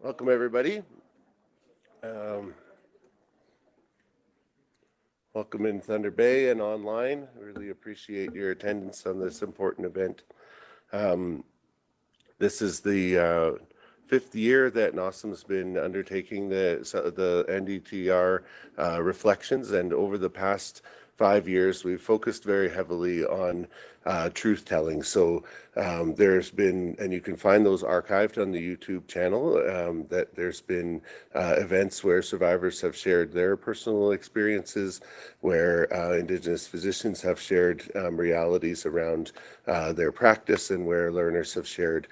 Welcome, everybody. Welcome in Thunder Bay and online. Really appreciate your attendance on this important event. This is the fifth year that NOSM's been undertaking the NDTR reflections, and over the past 5 years, we've focused very heavily on truth-telling. So there's been, and you can find those archived on the YouTube channel, that there's been events where survivors have shared their personal experiences, where Indigenous physicians have shared realities around their practice, and where learners have shared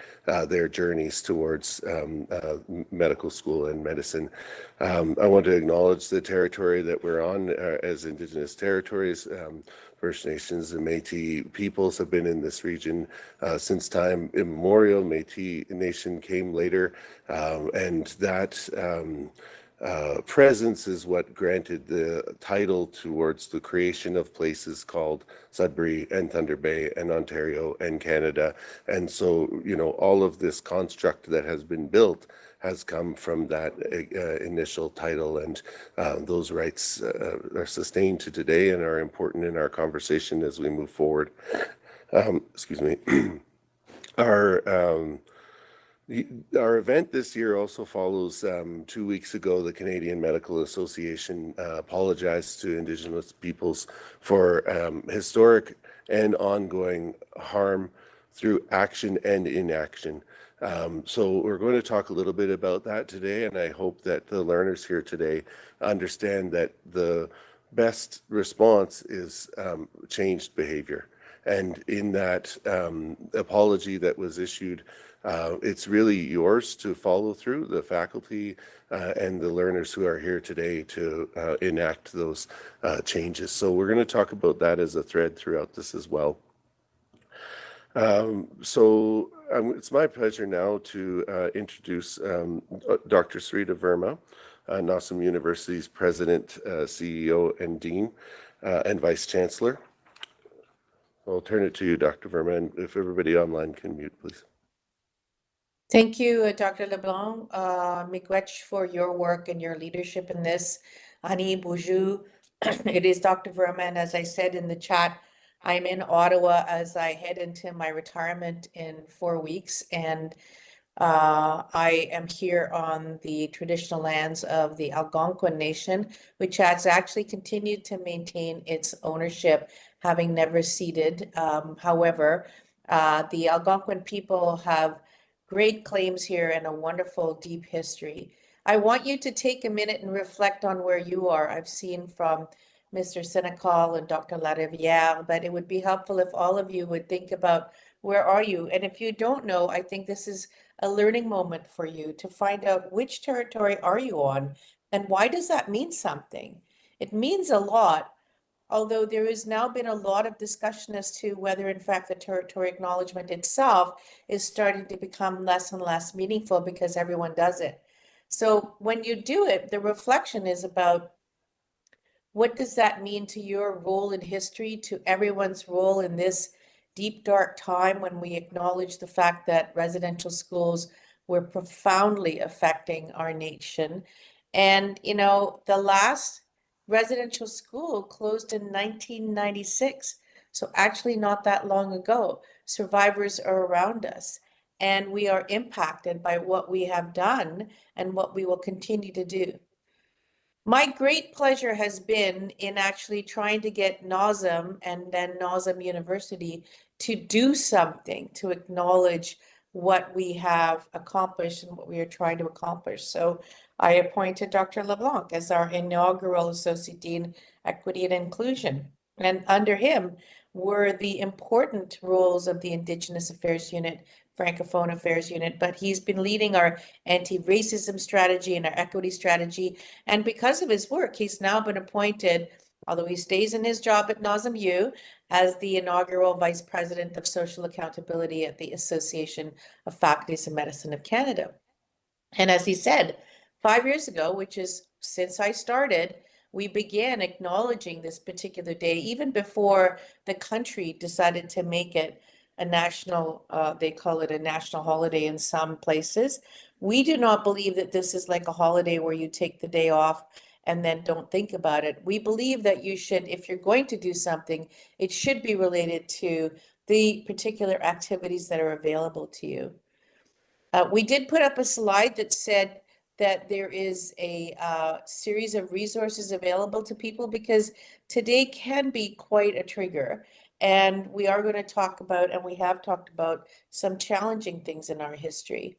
their journeys towards medical school and medicine. I want to acknowledge the territory that we're on as Indigenous territories. First Nations and Métis peoples have been in this region since time immemorial. Métis Nation came later, and that presence is what granted the title towards the creation of places called Sudbury and Thunder Bay and Ontario and Canada. And so, all of this construct that has been built has come from that initial title, and those rights are sustained to today and are important in our conversation as we move forward. Excuse me. Our event this year also follows 2 weeks ago, the Canadian Medical Association apologized to Indigenous peoples for historic and ongoing harm through action and inaction. So we're going to talk a little bit about that today, and I hope that the learners here today understand that the best response is changed behavior. And in that apology that was issued, it's really yours to follow through, the faculty and the learners who are here today to enact those changes. So we're going to talk about that as a thread throughout this as well. It's my pleasure now to introduce Dr. Sarita Verma, NOSM University's President, CEO, and Dean, and Vice Chancellor. I'll turn it to you, Dr. Verma, and if everybody online can mute, please. Thank you, Dr. LeBlanc, Miigwech, for your work and your leadership in this. Ani Boozhoo. It is Dr. Verma, and as I said in the chat, I'm in Ottawa as I head into my retirement in 4 weeks, and I am here on the traditional lands of the Algonquin Nation, which has actually continued to maintain its ownership, having never ceded. However, the Algonquin people have great claims here and a wonderful deep history. I want you to take a minute and reflect on where you are. I've seen from Mr. Senecal and Dr. Larivière, but it would be helpful if all of you would think about where are you. And if you don't know, I think this is a learning moment for you to find out which territory are you on and why does that mean something. It means a lot, although there has now been a lot of discussion as to whether in fact the territory acknowledgement itself is starting to become less and less meaningful because everyone does it. So when you do it, the reflection is about what does that mean to your role in history, to everyone's role in this deep, dark time when we acknowledge the fact that residential schools were profoundly affecting our nation. And, the last residential school closed in 1996. So actually not that long ago. Survivors are around us, and we are impacted by what we have done and what we will continue to do. My great pleasure has been in actually trying to get NOSM and then NOSM University to do something to acknowledge what we have accomplished and what we are trying to accomplish. So I appointed Dr. LeBlanc as our inaugural Associate Dean, Equity and Inclusion. And under him were the important roles of the Indigenous Affairs Unit, Francophone Affairs Unit, but he's been leading our anti-racism strategy and our equity strategy. And because of his work, he's now been appointed, although he stays in his job at NOSMU, as the inaugural Vice President of Social Accountability at the Association of Faculties of Medicine of Canada. And as he said, 5 years ago, which is since I started, we began acknowledging this particular day, even before the country decided to make it a national, they call it a national holiday in some places. We do not believe that this is like a holiday where you take the day off and then don't think about it. We believe that you should, if you're going to do something, it should be related to the particular activities that are available to you. We did put up a slide that said that there is a series of resources available to people, because today can be quite a trigger. And we are going to talk about, and we have talked about, some challenging things in our history.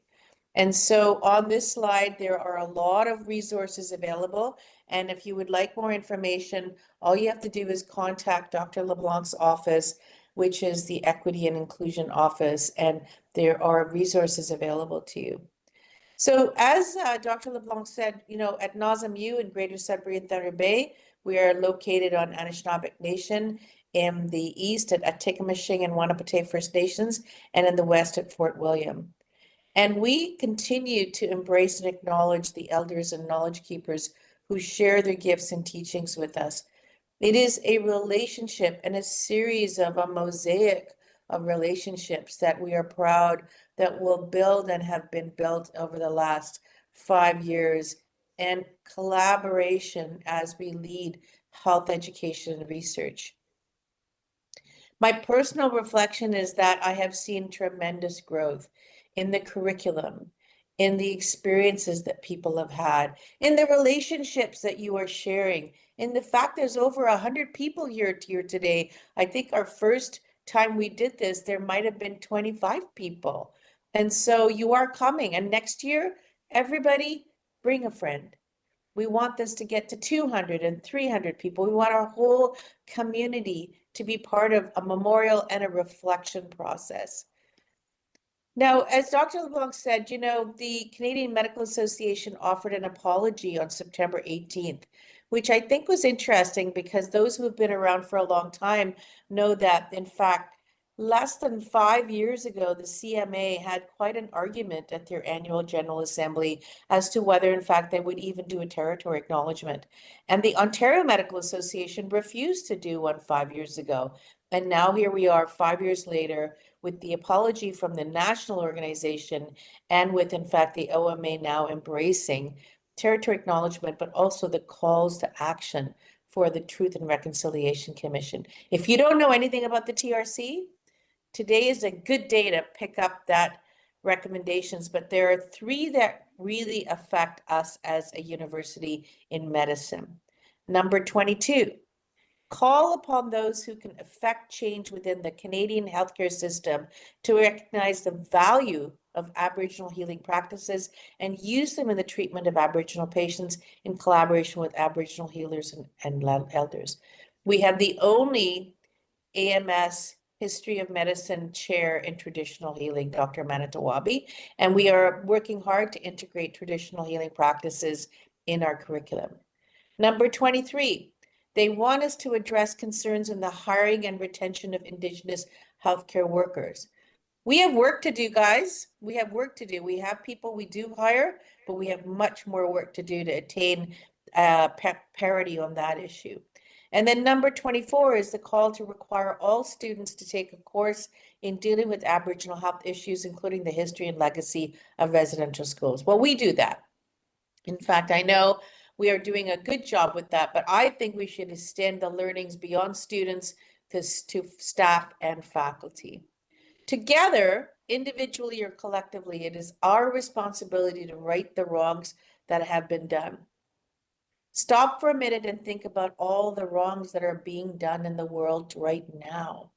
And so on this slide, there are a lot of resources available. And if you would like more information, all you have to do is contact Dr. LeBlanc's office, which is the Equity and Inclusion Office, and there are resources available to you. So as Dr. LeBlanc said, you know, at Nazem U in Greater Sudbury and Thunder Bay, we are located on Anishinaabe Nation, in the east at Atikameksheng and Wanapate First Nations, and in the west at Fort William. And we continue to embrace and acknowledge the elders and knowledge keepers who share their gifts and teachings with us. It is a relationship and a series of a mosaic of relationships that we are proud that will build and have been built over the last 5 years, and collaboration as we lead health education and research. My personal reflection is that I have seen tremendous growth in the curriculum, in the experiences that people have had, in the relationships that you are sharing, in the fact there's over 100 people here today. I think our first time we did this, there might have been 25 people. And so you are coming. And next year, everybody bring a friend. We want this to get to 200 and 300 people. We want our whole community to be part of a memorial and a reflection process. Now, as Dr. LeBlanc said, you know, the Canadian Medical Association offered an apology on September 18th, which I think was interesting, because those who have been around for a long time know that, in fact, less than 5 years ago, the CMA had quite an argument at their annual General Assembly as to whether, in fact, they would even do a territory acknowledgement. And the Ontario Medical Association refused to do one 5 years ago. And now here we are 5 years later, with the apology from the national organization, and with, in fact, the OMA now embracing territory acknowledgement, but also the calls to action for the Truth and Reconciliation Commission. If you don't know anything about the TRC, today is a good day to pick up that recommendations, but there are 3 that really affect us as a university in medicine. Number 22, call upon those who can affect change within the Canadian healthcare system to recognize the value of Aboriginal healing practices and use them in the treatment of Aboriginal patients in collaboration with Aboriginal healers and elders. We have the only AMS History of Medicine chair in traditional healing, Dr. Manitowabi, and we are working hard to integrate traditional healing practices in our curriculum. Number 23, they want us to address concerns in the hiring and retention of Indigenous healthcare workers. We have work to do, guys. We have work to do. We have people we do hire, but we have much more work to do to attain parity on that issue. And then number 24 is the call to require all students to take a course in dealing with Aboriginal health issues, including the history and legacy of residential schools. Well, we do that. In fact, I know we are doing a good job with that, but I think we should extend the learnings beyond students to staff and faculty. Together, individually or collectively, it is our responsibility to right the wrongs that have been done. Stop for a minute and think about all the wrongs that are being done in the world right now.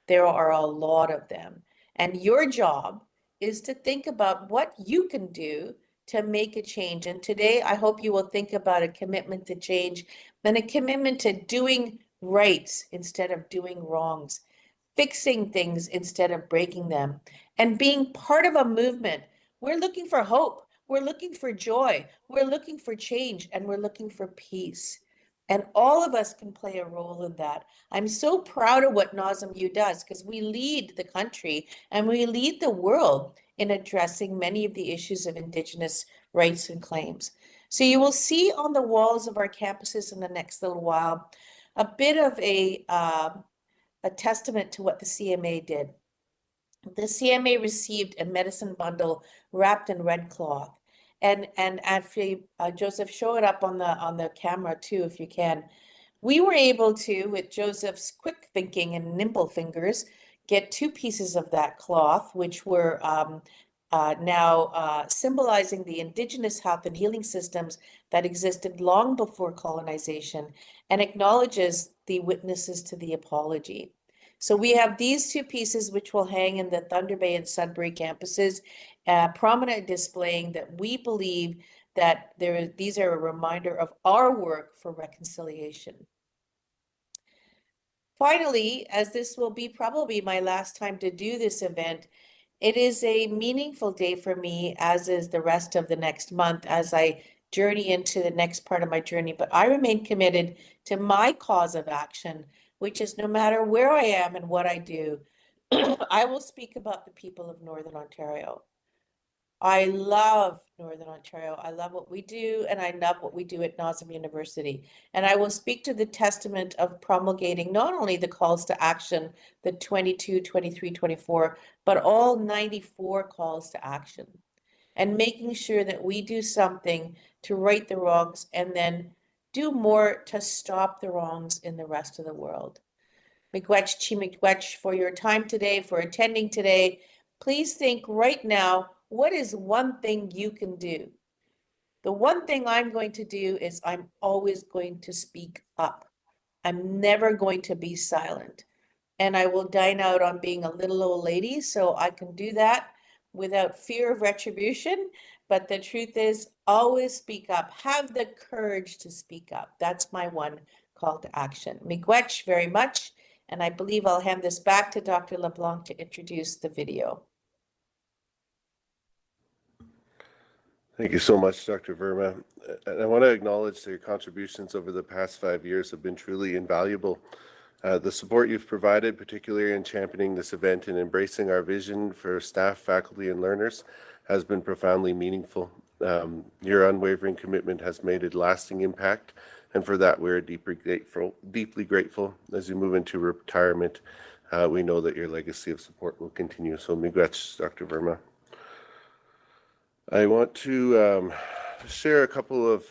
There are a lot of them. And your job is to think about what you can do to make a change. And today, I hope you will think about a commitment to change and a commitment to doing rights instead of doing wrongs, fixing things instead of breaking them, and being part of a movement. We're looking for hope. We're looking for joy. We're looking for change, and we're looking for peace. And all of us can play a role in that. I'm so proud of what Nazem U does, because we lead the country and we lead the world in addressing many of the issues of Indigenous rights and claims. So you will see on the walls of our campuses in the next little while a bit of a testament to what the CMA did. The CMA received a medicine bundle wrapped in red cloth. And actually, Joseph, show it up on the camera too, if you can. We were able to, with Joseph's quick thinking and nimble fingers, get 2 pieces of that cloth, which were now symbolizing the indigenous health and healing systems that existed long before colonization, and acknowledges the witnesses to the apology. So we have these 2 pieces, which will hang in the Thunder Bay and Sudbury campuses, prominent displaying that we believe that these are a reminder of our work for reconciliation. Finally, as this will be probably my last time to do this event, it is a meaningful day for me, as is the rest of the next month as I journey into the next part of my journey. But I remain committed to my cause of action, which is no matter where I am and what I do, I will speak about the people of Northern Ontario. I love Northern Ontario. I love what we do, and I love what we do at NOSM University. And I will speak to the testament of promulgating not only the calls to action, the 22, 23, 24, but all 94 calls to action, and making sure that we do something to right the wrongs and then do more to stop the wrongs in the rest of the world. Miigwech chi miigwech for your time today, for attending today. Please think right now, what is one thing you can do? The one thing I'm going to do is I'm always going to speak up. I'm never going to be silent. And I will dine out on being a little old lady, so I can do that without fear of retribution. But the truth is, always speak up. Have the courage to speak up. That's my one call to action. Miigwech very much. And I believe I'll hand this back to Dr. LeBlanc to introduce the video. Thank you so much, Dr. Verma. And I want to acknowledge that your contributions over the past 5 years have been truly invaluable. The support you've provided, particularly in championing this event and embracing our vision for staff, faculty, and learners, has been profoundly meaningful. Your unwavering commitment has made a lasting impact, and for that we're deeply grateful. As you move into retirement, we know that your legacy of support will continue. So miigwech, Dr. Verma. I want to share a couple of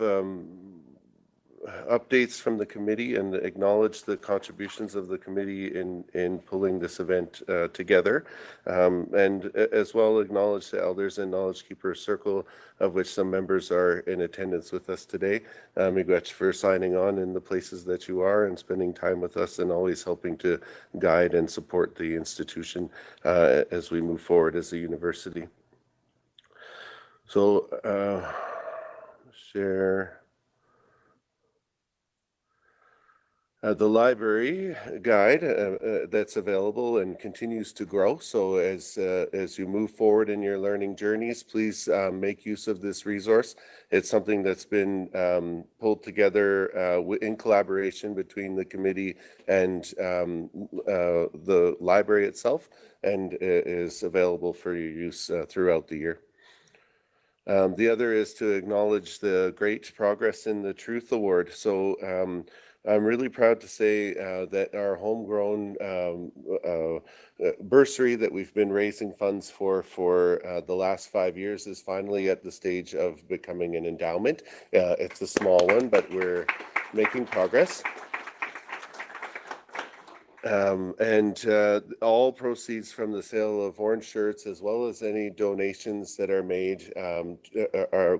updates from the committee and acknowledge the contributions of the committee in pulling this event together, and as well acknowledge the Elders and Knowledge Keepers Circle, of which some members are in attendance with us today. Miigwech for signing on in the places that you are and spending time with us and always helping to guide and support the institution as we move forward as a university. So, share the library guide that's available and continues to grow. So as you move forward in your learning journeys, please make use of this resource. It's something that's been pulled together in collaboration between the committee and the library itself, and is available for your use throughout the year. The other is to acknowledge the great progress in the Truth Award. So I'm really proud to say that our homegrown bursary that we've been raising funds for the last 5 years is finally at the stage of becoming an endowment. It's a small one, but we're making progress. And all proceeds from the sale of orange shirts, as well as any donations that are made,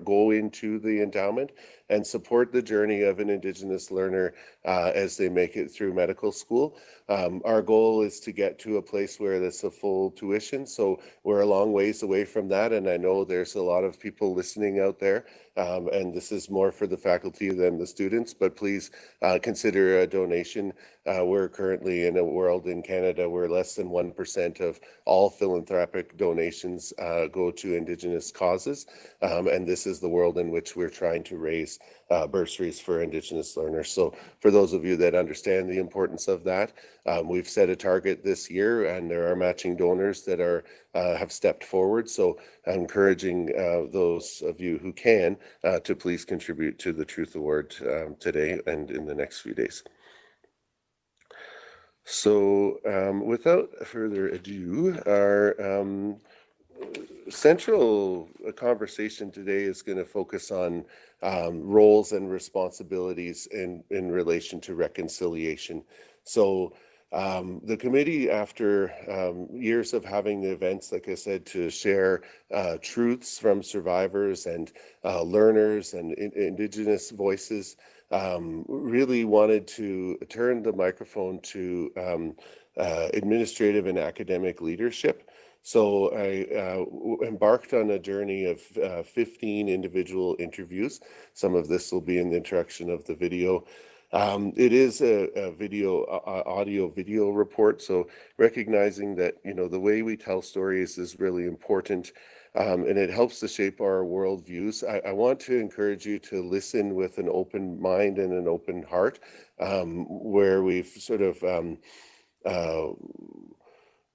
go into the endowment and support the journey of an Indigenous learner as they make it through medical school. Our goal is to get to a place where it's a full tuition, so we're a long ways away from that, and I know there's a lot of people listening out there, and this is more for the faculty than the students, but please consider a donation. We're currently in a world in Canada where less than 1% of all philanthropic donations go to Indigenous causes, and this is the world in which we're trying to raise bursaries for Indigenous learners. So for those of you that understand the importance of that, we've set a target this year, and there are matching donors that have stepped forward. So I'm encouraging those of you who can to please contribute to the Truth Award today and in the next few days. So, without further ado, our central conversation today is going to focus on roles and responsibilities in relation to reconciliation. So, the committee, after years of having the events, like I said, to share truths from survivors and learners and Indigenous voices, really wanted to turn the microphone to administrative and academic leadership. So I embarked on a journey of 15 individual interviews. Some of this will be in the introduction of the video. It is a audio-video report, so recognizing that, you know, the way we tell stories is really important, and it helps to shape our worldviews. I want to encourage you to listen with an open mind and an open heart, where we've sort of uh,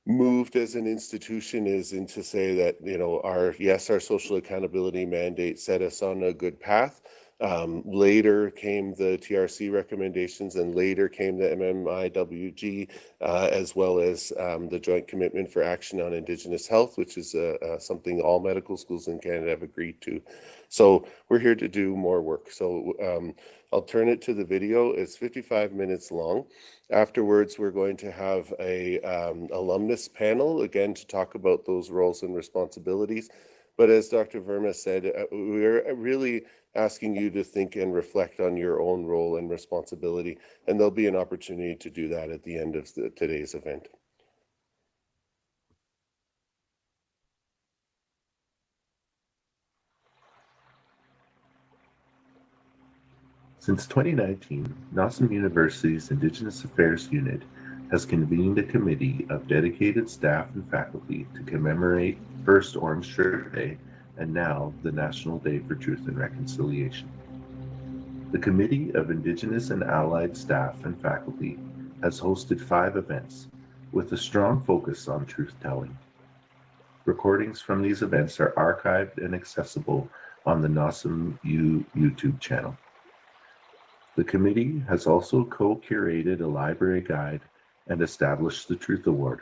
moved as an institution is into say that, you know, our social accountability mandate set us on a good path. Later came the TRC recommendations, and later came the MMIWG, as well as the Joint Commitment for Action on Indigenous Health, which is something all medical schools in Canada have agreed to. So we're here to do more work. So I'll turn it to the video. It's 55 minutes long. Afterwards, we're going to have a alumnus panel, again, to talk about those roles and responsibilities. But as Dr. Verma said, we're really asking you to think and reflect on your own role and responsibility, and there'll be an opportunity to do that at the end of today's event. Since 2019, Nawsum University's Indigenous Affairs Unit has convened a committee of dedicated staff and faculty to commemorate first Orange Shirt Day and now the National Day for Truth and Reconciliation. The Committee of Indigenous and Allied Staff and Faculty has hosted 5 events with a strong focus on truth-telling. Recordings from these events are archived and accessible on the Nawsum U YouTube channel. The committee has also co-curated a library guide and established the Truth Award.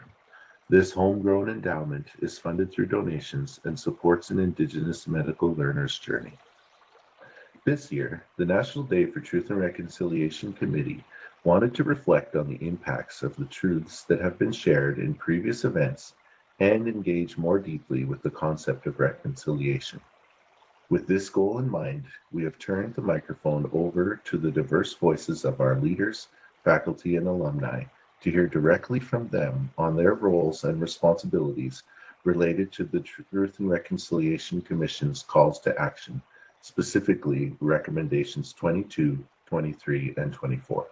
This homegrown endowment is funded through donations and supports an Indigenous medical learner's journey. This year, the National Day for Truth and Reconciliation Committee wanted to reflect on the impacts of the truths that have been shared in previous events and engage more deeply with the concept of reconciliation. With this goal in mind, we have turned the microphone over to the diverse voices of our leaders, faculty, and alumni to hear directly from them on their roles and responsibilities related to the Truth and Reconciliation Commission's calls to action, specifically recommendations 22, 23, and 24.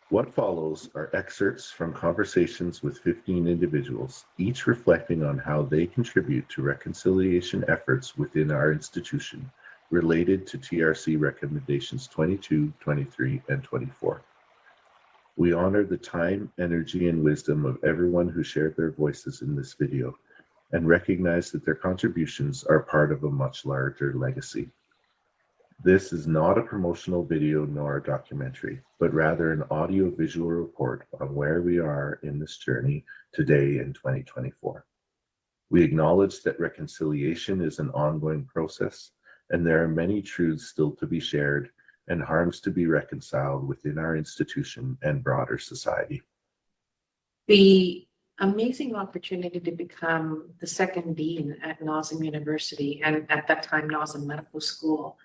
What follows are excerpts from conversations with 15 individuals, each reflecting on how they contribute to reconciliation efforts within our institution related to TRC recommendations 22, 23, and 24. We honor the time, energy, and wisdom of everyone who shared their voices in this video and recognize that their contributions are part of a much larger legacy. This is not a promotional video nor a documentary, but rather an audio-visual report on where we are in this journey today in 2024. We acknowledge that reconciliation is an ongoing process, and there are many truths still to be shared and harms to be reconciled within our institution and broader society. The amazing opportunity to become the second dean at Nawsum University, and at that time Nawsum Medical School,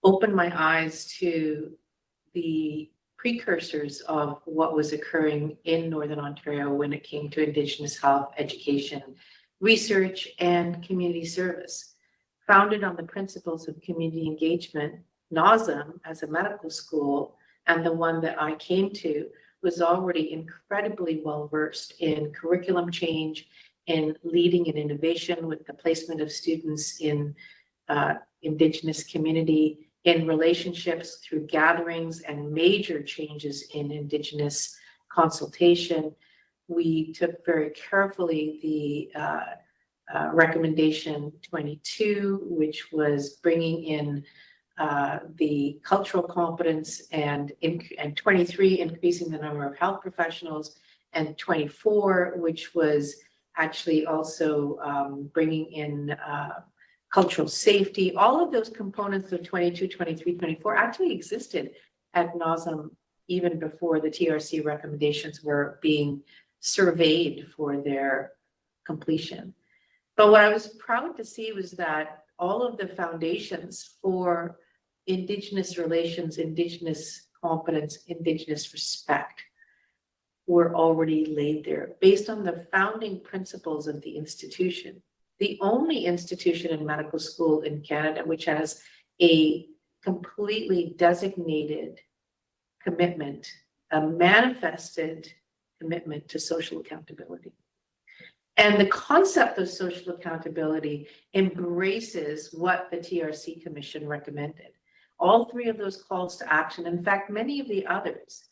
opened my eyes to the precursors of what was occurring in Northern Ontario when it came to Indigenous health, education, research, and community service. Founded on the principles of community engagement, Nawsum, as a medical school, and the one that I came to, was already incredibly well-versed in curriculum change, in leading in innovation with the placement of students in Indigenous community, in relationships through gatherings and major changes in Indigenous consultation. We took very carefully the recommendation 22, which was bringing in the cultural competence, and 23, increasing the number of health professionals, and 24, which was actually also bringing in cultural safety. All of those components of 22, 23, 24 actually existed at NOSM even before the TRC recommendations were being surveyed for their completion. But what I was proud to see was that all of the foundations for Indigenous relations, Indigenous competence, Indigenous respect were already laid there based on the founding principles of the institution. The only institution in medical school in Canada which has a completely designated commitment, a manifested commitment to social accountability. And the concept of social accountability embraces what the TRC Commission recommended. All three of those calls to action, in fact, many of the others,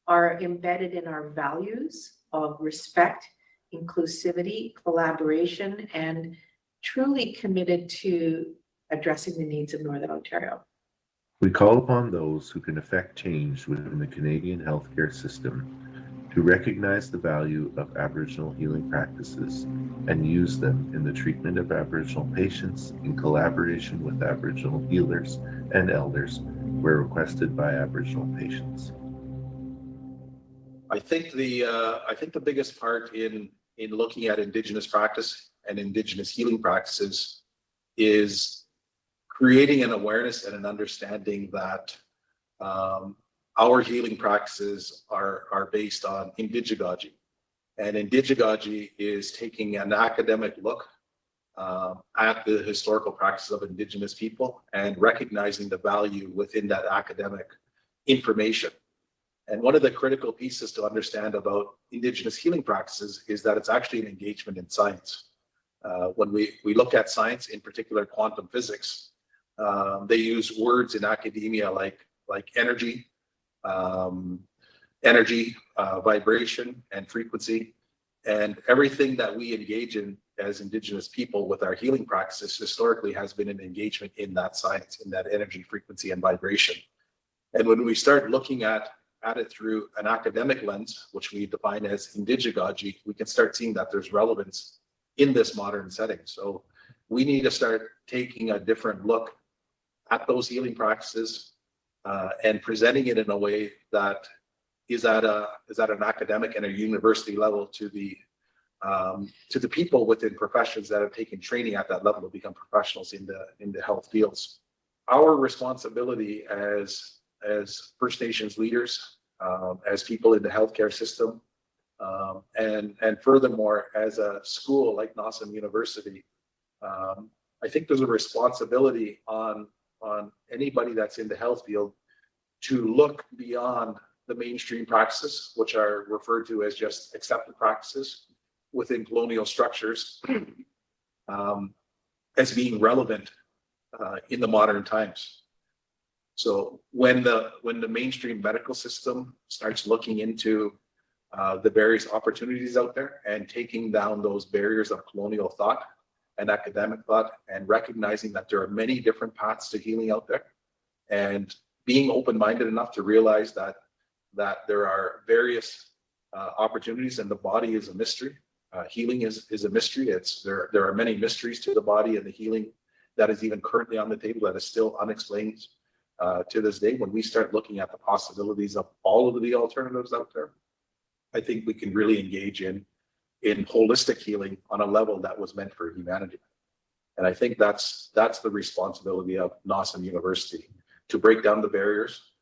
are embedded in our values of respect, inclusivity, collaboration, and truly committed to addressing the needs of Northern Ontario. We call upon those who can effect change within the Canadian healthcare system to recognize the value of Aboriginal healing practices and use them in the treatment of Aboriginal patients in collaboration with Aboriginal healers and elders where requested by Aboriginal patients. I think the biggest part in looking at Indigenous practice and Indigenous healing practices is creating an awareness and an understanding that our healing practices are based on Indigigaji. And Indigigaji is taking an academic look at the historical practices of Indigenous people and recognizing the value within that academic information. And one of the critical pieces to understand about Indigenous healing practices is that it's actually an engagement in science. When we look at science, in particular quantum physics, they use words in academia like energy, vibration, and frequency. And everything that we engage in as Indigenous people with our healing practices historically has been an engagement in that science, in that energy, frequency, and vibration. And when we start looking at it through an academic lens, which we define as Indigigaji, we can start seeing that there's relevance in this modern setting. So we need to start taking a different look at those healing practices and presenting it in a way that is at an academic and a university level to the people within professions that have taken training at that level to become professionals in the health fields. Our responsibility as First Nations leaders, as people in the healthcare system, and furthermore, as a school like NOSM University, I think there's a responsibility on anybody that's in the health field to look beyond the mainstream practices, which are referred to as just accepted practices within colonial structures, as being relevant in the modern times. So when the mainstream medical system starts looking into the various opportunities out there and taking down those barriers of colonial thought and academic thought and recognizing that there are many different paths to healing out there and being open-minded enough to realize that there are various opportunities and the body is a mystery. Healing is a mystery. There are many mysteries to the body and the healing that is even currently on the table that is still unexplained to this day. When we start looking at the possibilities of all of the alternatives out there, I think we can really engage in holistic healing on a level that was meant for humanity. And I think that's the responsibility of NOSM University, to break down the barriers.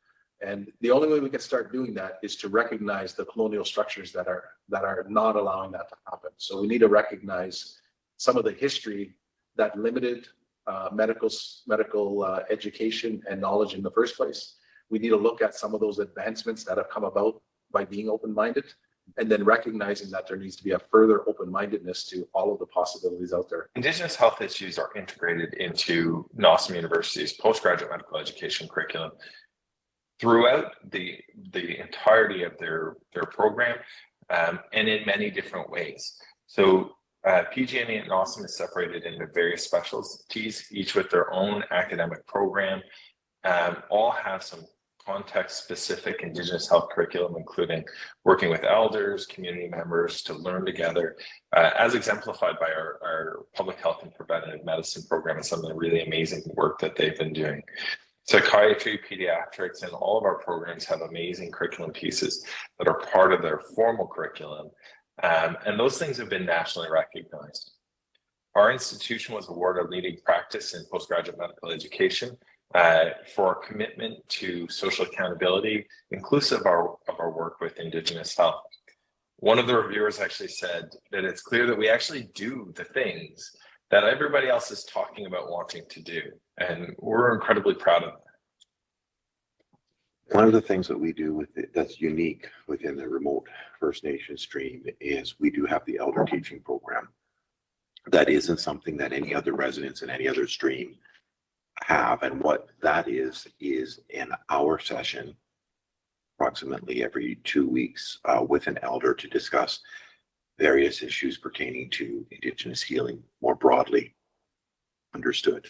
And the only way we can start doing that is to recognize the colonial structures that are not allowing that to happen. So we need to recognize some of the history that limited medical education and knowledge in the first place. We need to look at some of those advancements that have come about by being open-minded, and then recognizing that there needs to be a further open-mindedness to all of the possibilities out there. Indigenous health issues are integrated into NOSM University's postgraduate medical education curriculum throughout the entirety of their program, and in many different ways. So PGME at NOSM is separated into various specialties, each with their own academic program, all have some context-specific Indigenous health curriculum, including working with elders, community members to learn together, as exemplified by our public health and preventative medicine program and some of the really amazing work that they've been doing. Psychiatry, pediatrics, and all of our programs have amazing curriculum pieces that are part of their formal curriculum, and those things have been nationally recognized. Our institution was awarded leading practice in postgraduate medical education for our commitment to social accountability, inclusive of our work with Indigenous health. One of the reviewers actually said that it's clear that we actually do the things that everybody else is talking about wanting to do, and we're incredibly proud of that. One of the things that we do with it that's unique within the remote First Nation stream is we do have the elder teaching program. That isn't something that any other residents in any other stream have. And what that is an hour session approximately every 2 weeks with an elder to discuss various issues pertaining to Indigenous healing more broadly understood.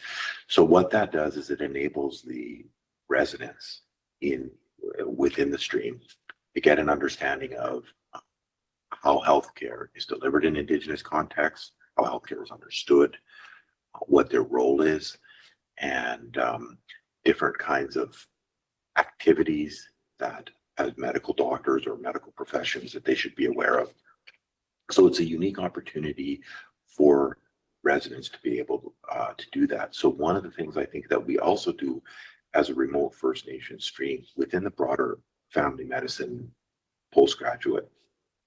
So what that does is it enables the residents within the stream to get an understanding of how healthcare is delivered in Indigenous contexts, how healthcare is understood, what their role is, and different kinds of activities that as medical doctors or medical professions that they should be aware of. So it's a unique opportunity for residents to be able to do that. So one of the things I think that we also do as a remote First Nation stream within the broader family medicine postgraduate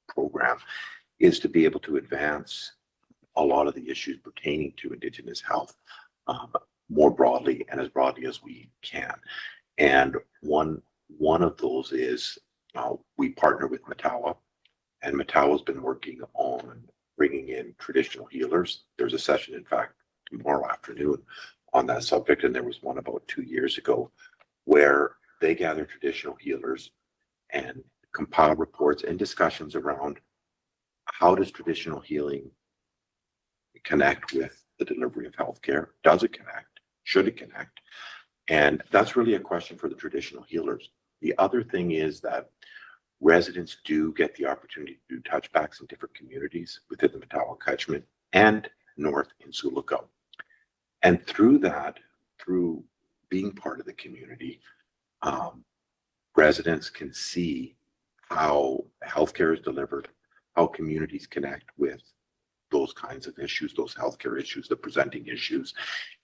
program is to be able to advance a lot of the issues pertaining to Indigenous health more broadly and as broadly as we can. And one of those is we partner with Matawa, and Matawa's been working on bringing in traditional healers. There's a session, in fact, tomorrow afternoon on that subject, and there was one about 2 years ago where they gather traditional healers and compile reports and discussions around how does traditional healing connect with the delivery of healthcare? Does it connect? Should it connect? And that's really a question for the traditional healers. The other thing is that residents do get the opportunity to do touchbacks in different communities within the Matawa catchment and north in Suluco. And through that, through being part of the community, residents can see how healthcare is delivered, how communities connect with those kinds of issues, those healthcare issues, the presenting issues,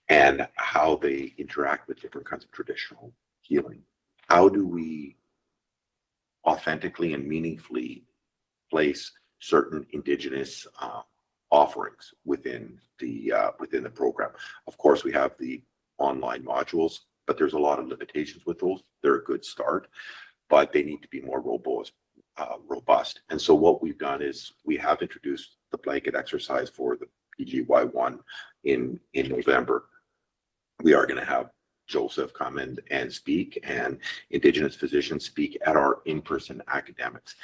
and how they interact with different kinds of traditional healing. How do we authentically and meaningfully place certain Indigenous offerings within the program? Of course, we have the online modules, but there's a lot of limitations with those. They're a good start, but they need to be more robust. And so what we've done is we have introduced the blanket exercise for the PGY1 in November. We are going to have Joseph come in and speak, and Indigenous physicians speak at our in-person academics.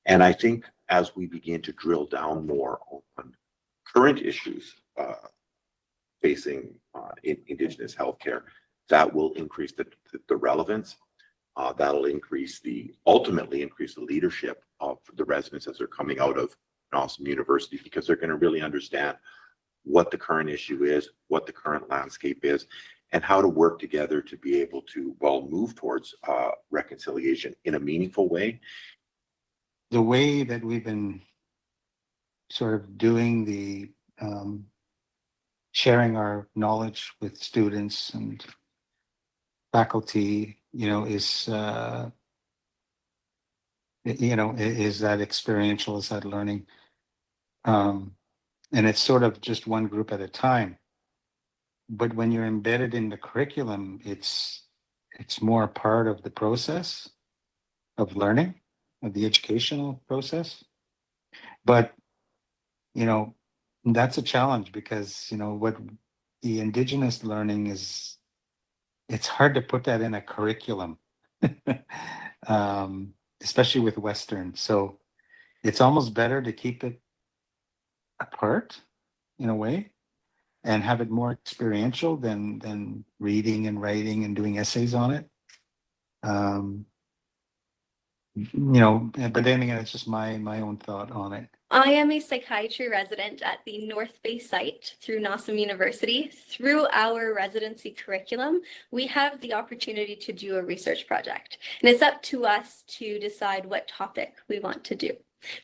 And I think as we begin to drill down more on current issues facing Indigenous healthcare, that will increase the relevance. That'll ultimately increase the leadership of the residents as they're coming out of Awesome University, because they're going to really understand what the current issue is, what the current landscape is, and how to work together to be able to, move towards reconciliation in a meaningful way. The way that we've been sort of doing the sharing our knowledge with students and faculty, is that experiential, is that learning. And it's sort of just one group at a time. But when you're embedded in the curriculum, it's more a part of the process of learning, of the educational process. But, that's a challenge because, what the Indigenous learning is, it's hard to put that in a curriculum, especially with Western. So it's almost better to keep it apart in a way. and have it more experiential than reading and writing and doing essays on it. But then again, it's just my own thought on it. I am a psychiatry resident at the North Bay site through NOSM University. Through our residency curriculum, we have the opportunity to do a research project. And it's up to us to decide what topic we want to do.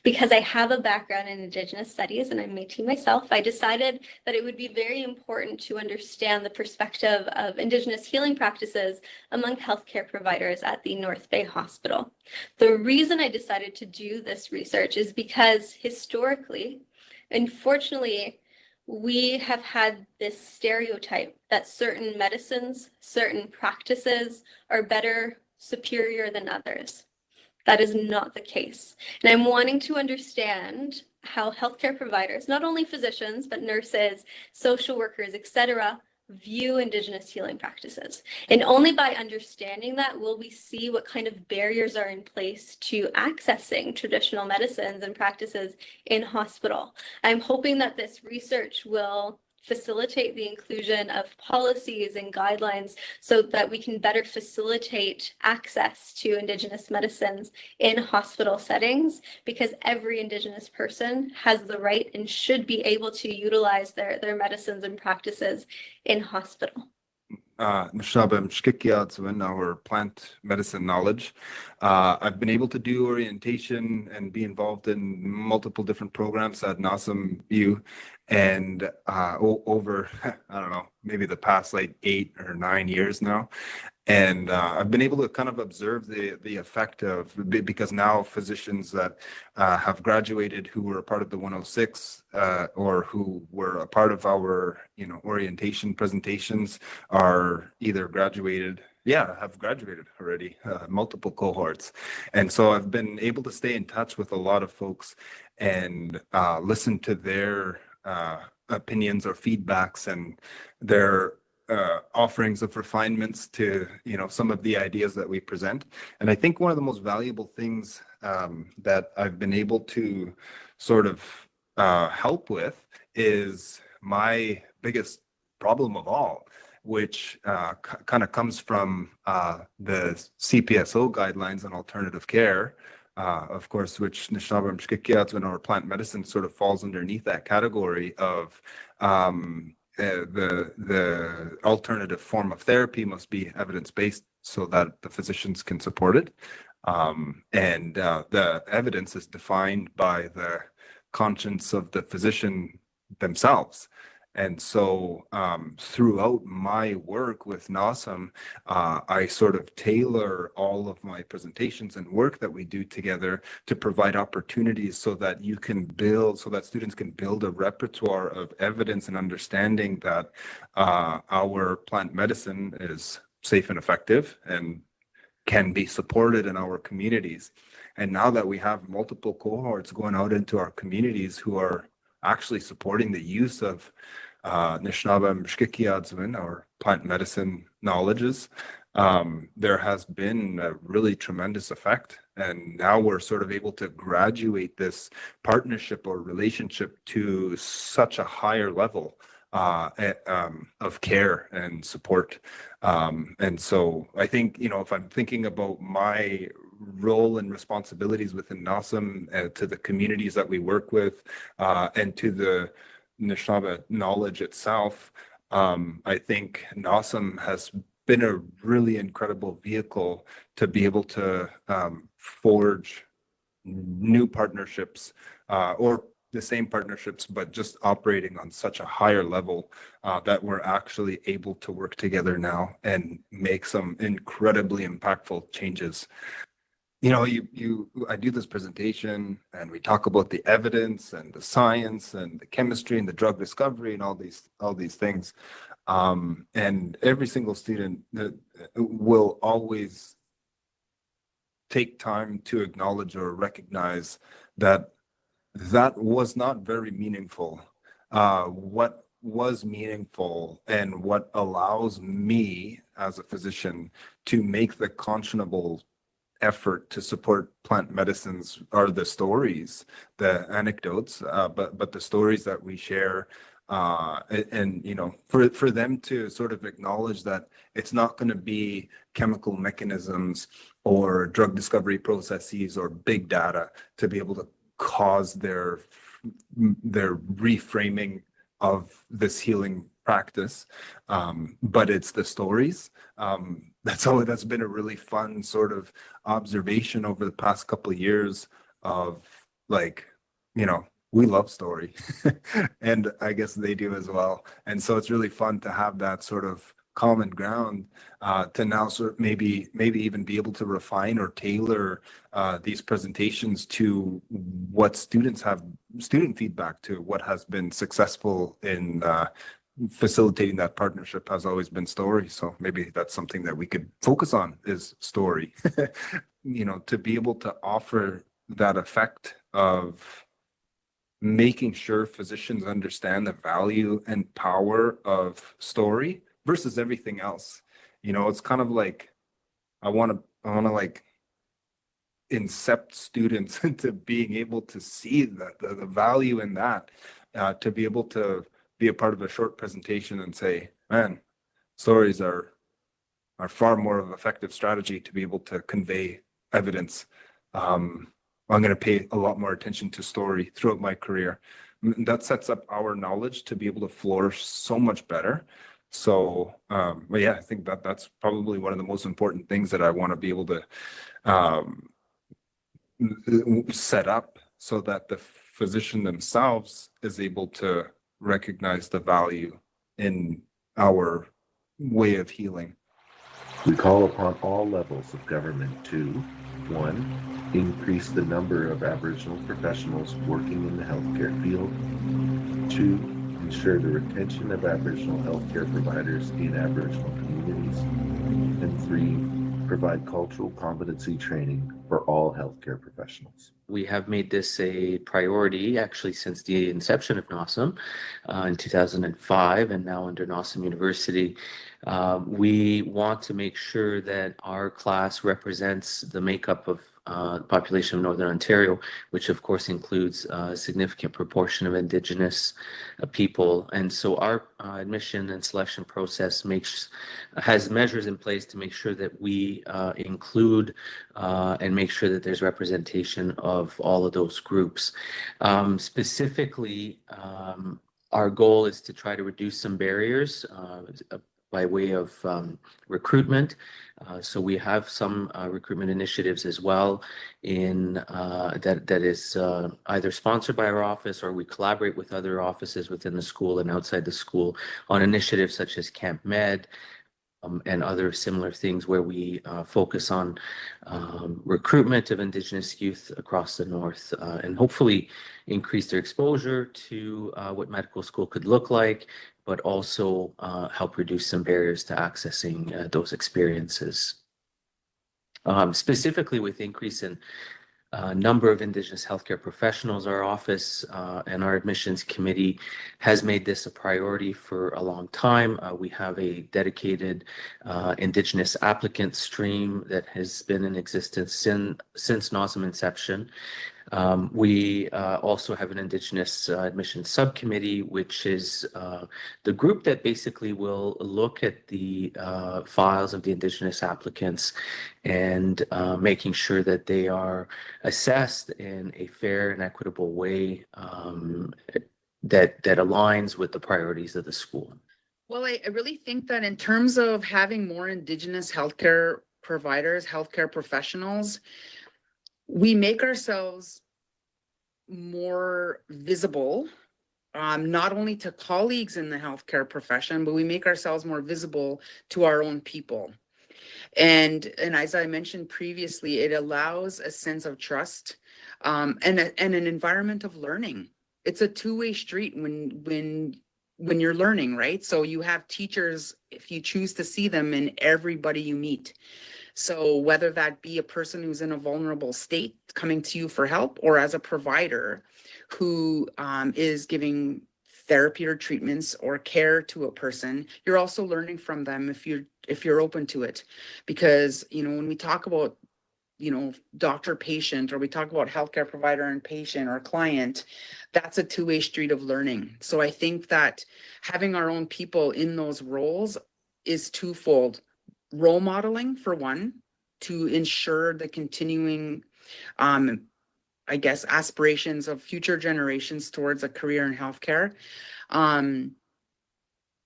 Because I have a background in Indigenous studies and I'm Métis myself, I decided that it would be very important to understand the perspective of Indigenous healing practices among healthcare providers at the North Bay Hospital. The reason I decided to do this research is because historically, unfortunately, we have had this stereotype that certain medicines, certain practices are better, superior than others. That is not the case. And I'm wanting to understand how healthcare providers, not only physicians, but nurses, social workers, etc., view Indigenous healing practices. And only by understanding that will we see what kind of barriers are in place to accessing traditional medicines and practices in hospital. I'm hoping that this research will facilitate the inclusion of policies and guidelines so that we can better facilitate access to Indigenous medicines in hospital settings, because every Indigenous person has the right and should be able to utilize their medicines and practices in hospital. Nishnaba Mshkikiatswin, our plant medicine knowledge. I've been able to do orientation and be involved in multiple different programs at NOSM U, and over, I don't know, maybe the past like 8 or 9 years now. And I've been able to kind of observe the effect of, because now physicians that have graduated who were a part of the 106 or who were a part of our orientation presentations are either have graduated already, multiple cohorts. And so I've been able to stay in touch with a lot of folks and listen to their opinions or feedbacks and their offerings of refinements to some of the ideas that we present. And I think one of the most valuable things that I've been able to sort of help with is my biggest problem of all, which kind of comes from the CPSO guidelines on alternative care, of course, which Nishnaba Mshkikiatswin, our plant medicine, sort of falls underneath that category of the alternative form of therapy must be evidence-based so that the physicians can support it. And the evidence is defined by the conscience of the physician themselves. And so throughout my work with NOSM, I sort of tailor all of my presentations and work that we do together to provide opportunities so that students can build a repertoire of evidence and understanding that our plant medicine is safe and effective and can be supported in our communities. And now that we have multiple cohorts going out into our communities who are actually supporting the use of Nishnaba Mshkikiatswin, our plant medicine knowledges, there has been a really tremendous effect. And now we're sort of able to graduate this partnership or relationship to such a higher level of care and support. And so I think, if I'm thinking about my role and responsibilities within NOSM to the communities that we work with and to the Nishnaba knowledge itself, I think NOSM has been a really incredible vehicle to be able to forge new partnerships or the same partnerships, but just operating on such a higher level that we're actually able to work together now and make some incredibly impactful changes. I do this presentation and we talk about the evidence and the science and the chemistry and the drug discovery and all these things. And every single student will always take time to acknowledge or recognize that was not very meaningful. What was meaningful and what allows me as a physician to make the conscionable effort to support plant medicines are the stories, the anecdotes, but the stories that we share And, you know, for them to sort of acknowledge that it's not going to be chemical mechanisms or drug discovery processes or big data to be able to cause their reframing of this healing practice, but it's the stories. That's been a really fun sort of observation over the past couple of years of, like, you know, we love story and I guess they do as well. And so it's really fun to have that sort of common ground, to now sort of maybe even be able to refine or tailor these presentations to what students have, student feedback to what has been successful in facilitating that partnership has always been story. So maybe that's something that we could focus on, is story. You know, to be able to offer that effect of making sure physicians understand the value and power of story versus everything else. You know, it's kind of like, I want to like incept students into being able to see the value in that, to be able to be a part of a short presentation and say, man, stories are far more of an effective strategy to be able to convey evidence. I'm going to pay a lot more attention to story throughout my career. That sets up our knowledge to be able to flourish so much better. So, but yeah, I think that's probably one of the most important things that I want to be able to set up, so that the physician themselves is able to recognize the value in our way of healing. We call upon all levels of government to, 1, increase the number of Aboriginal professionals working in the healthcare field. 2, ensure the retention of Aboriginal healthcare providers in Aboriginal communities. And 3, provide cultural competency training for all healthcare professionals. We have made this a priority actually since the inception of NOSM in 2005, and now under NOSM University. We want to make sure that our class represents the makeup of the population of Northern Ontario, which of course includes a significant proportion of Indigenous people. And so our admission and selection process has measures in place to make sure that we include and make sure that there's representation of all of those groups. Specifically, our goal is to try to reduce some barriers by way of recruitment. So we have some recruitment initiatives as well in that is either sponsored by our office, or we collaborate with other offices within the school and outside the school on initiatives such as Camp Med, and other similar things where we focus on recruitment of Indigenous youth across the North, and hopefully increase their exposure to what medical school could look like, but also help reduce some barriers to accessing those experiences. Specifically with increase in number of Indigenous healthcare professionals, our office and our admissions committee has made this a priority for a long time. We have a dedicated Indigenous applicant stream that has been in existence since NOSM inception. We also have an Indigenous admissions subcommittee, which is the group that basically will look at the files of the Indigenous applicants and making sure that they are assessed in a fair and equitable way that aligns with the priorities of the school. Well, I really think that in terms of having more Indigenous healthcare providers, healthcare professionals, we make ourselves more visible, not only to colleagues in the healthcare profession, but we make ourselves more visible to our own people. And as I mentioned previously, it allows a sense of trust and an environment of learning. It's a two-way street when you're learning, right? So you have teachers, if you choose to see them, in everybody you meet. So whether that be a person who's in a vulnerable state coming to you for help, or as a provider who is giving therapy or treatments or care to a person, you're also learning from them if you're open to it. Because, when we talk about, doctor patient, or we talk about healthcare provider and patient or client, that's a two-way street of learning. So I think that having our own people in those roles is twofold. Role modeling, for one, to ensure the continuing, I guess, aspirations of future generations towards a career in healthcare.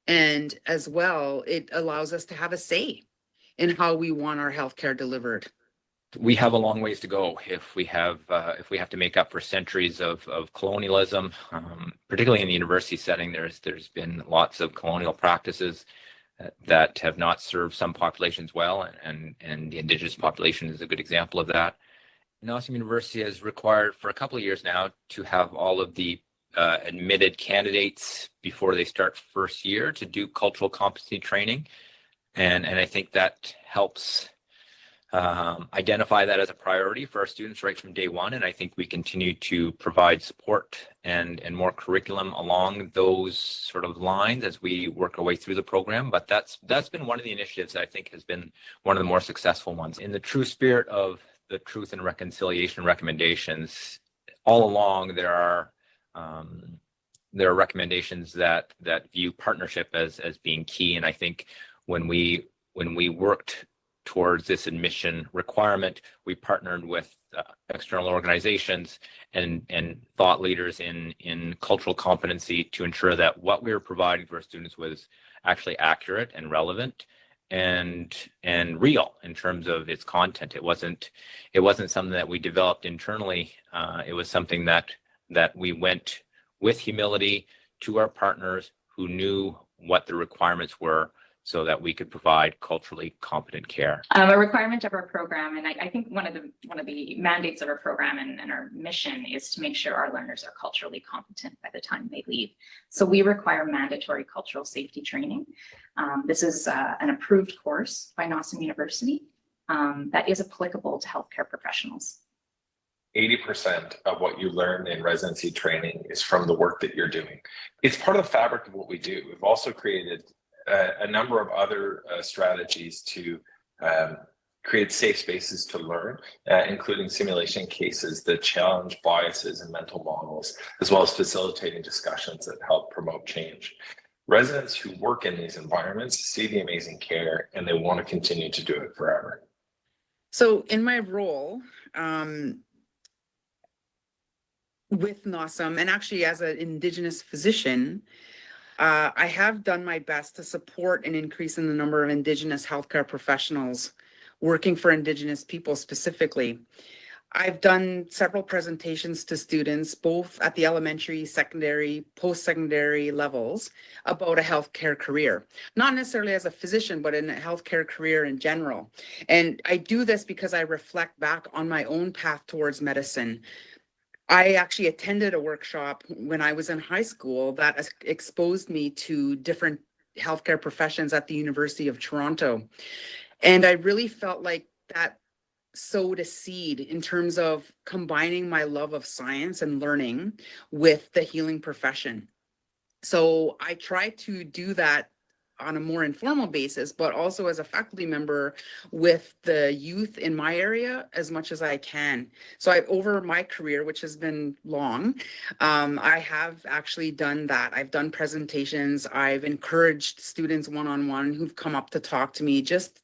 And as well, it allows us to have a say in how we want our healthcare delivered. We have a long ways to go if we have to make up for centuries of colonialism, particularly in the university setting. There's been lots of colonial practices that have not served some populations well, and the Indigenous population is a good example of that. NOSM University has required for a couple of years now to have all of the admitted candidates before they start first year to do cultural competency training, and I think that helps identify that as a priority for our students right from day one. And I think we continue to provide support and more curriculum along those sort of lines as we work our way through the program. But that's been one of the initiatives that I think has been one of the more successful ones. In the true spirit of the Truth and Reconciliation recommendations, all along there are recommendations that view partnership as being key. And I think when we worked towards this admission requirement, we partnered with external organizations and thought leaders in cultural competency to ensure that what we were providing for our students was actually accurate and relevant and real in terms of its content. It wasn't something that we developed internally. It was something that we went with humility to our partners who knew what the requirements were, so that we could provide culturally competent care. A requirement of our program, and I think one of the mandates of our program and our mission is to make sure our learners are culturally competent by the time they leave. So we require mandatory cultural safety training. This is an approved course by NOSM University that is applicable to healthcare professionals. 80% of what you learn in residency training is from the work that you're doing. It's part of the fabric of what we do. We've also created a number of other strategies to create safe spaces to learn, including simulation cases that challenge biases and mental models, as well as facilitating discussions that help promote change. Residents who work in these environments see the amazing care, and they want to continue to do it forever. So in my role with NOSM, and actually as an Indigenous physician, I have done my best to support an increase in the number of Indigenous healthcare professionals working for Indigenous people specifically. I've done several presentations to students, both at the elementary, secondary, post-secondary levels, about a healthcare career. Not necessarily as a physician, but in a healthcare career in general. And I do this because I reflect back on my own path towards medicine. I actually attended a workshop when I was in high school that exposed me to different healthcare professions at the University of Toronto. And I really felt like that sowed a seed in terms of combining my love of science and learning with the healing profession. So I try to do that on a more informal basis, but also as a faculty member with the youth in my area as much as I can. So over my career, which has been long, I have actually done that. I've done presentations. I've encouraged students one-on-one who've come up to talk to me just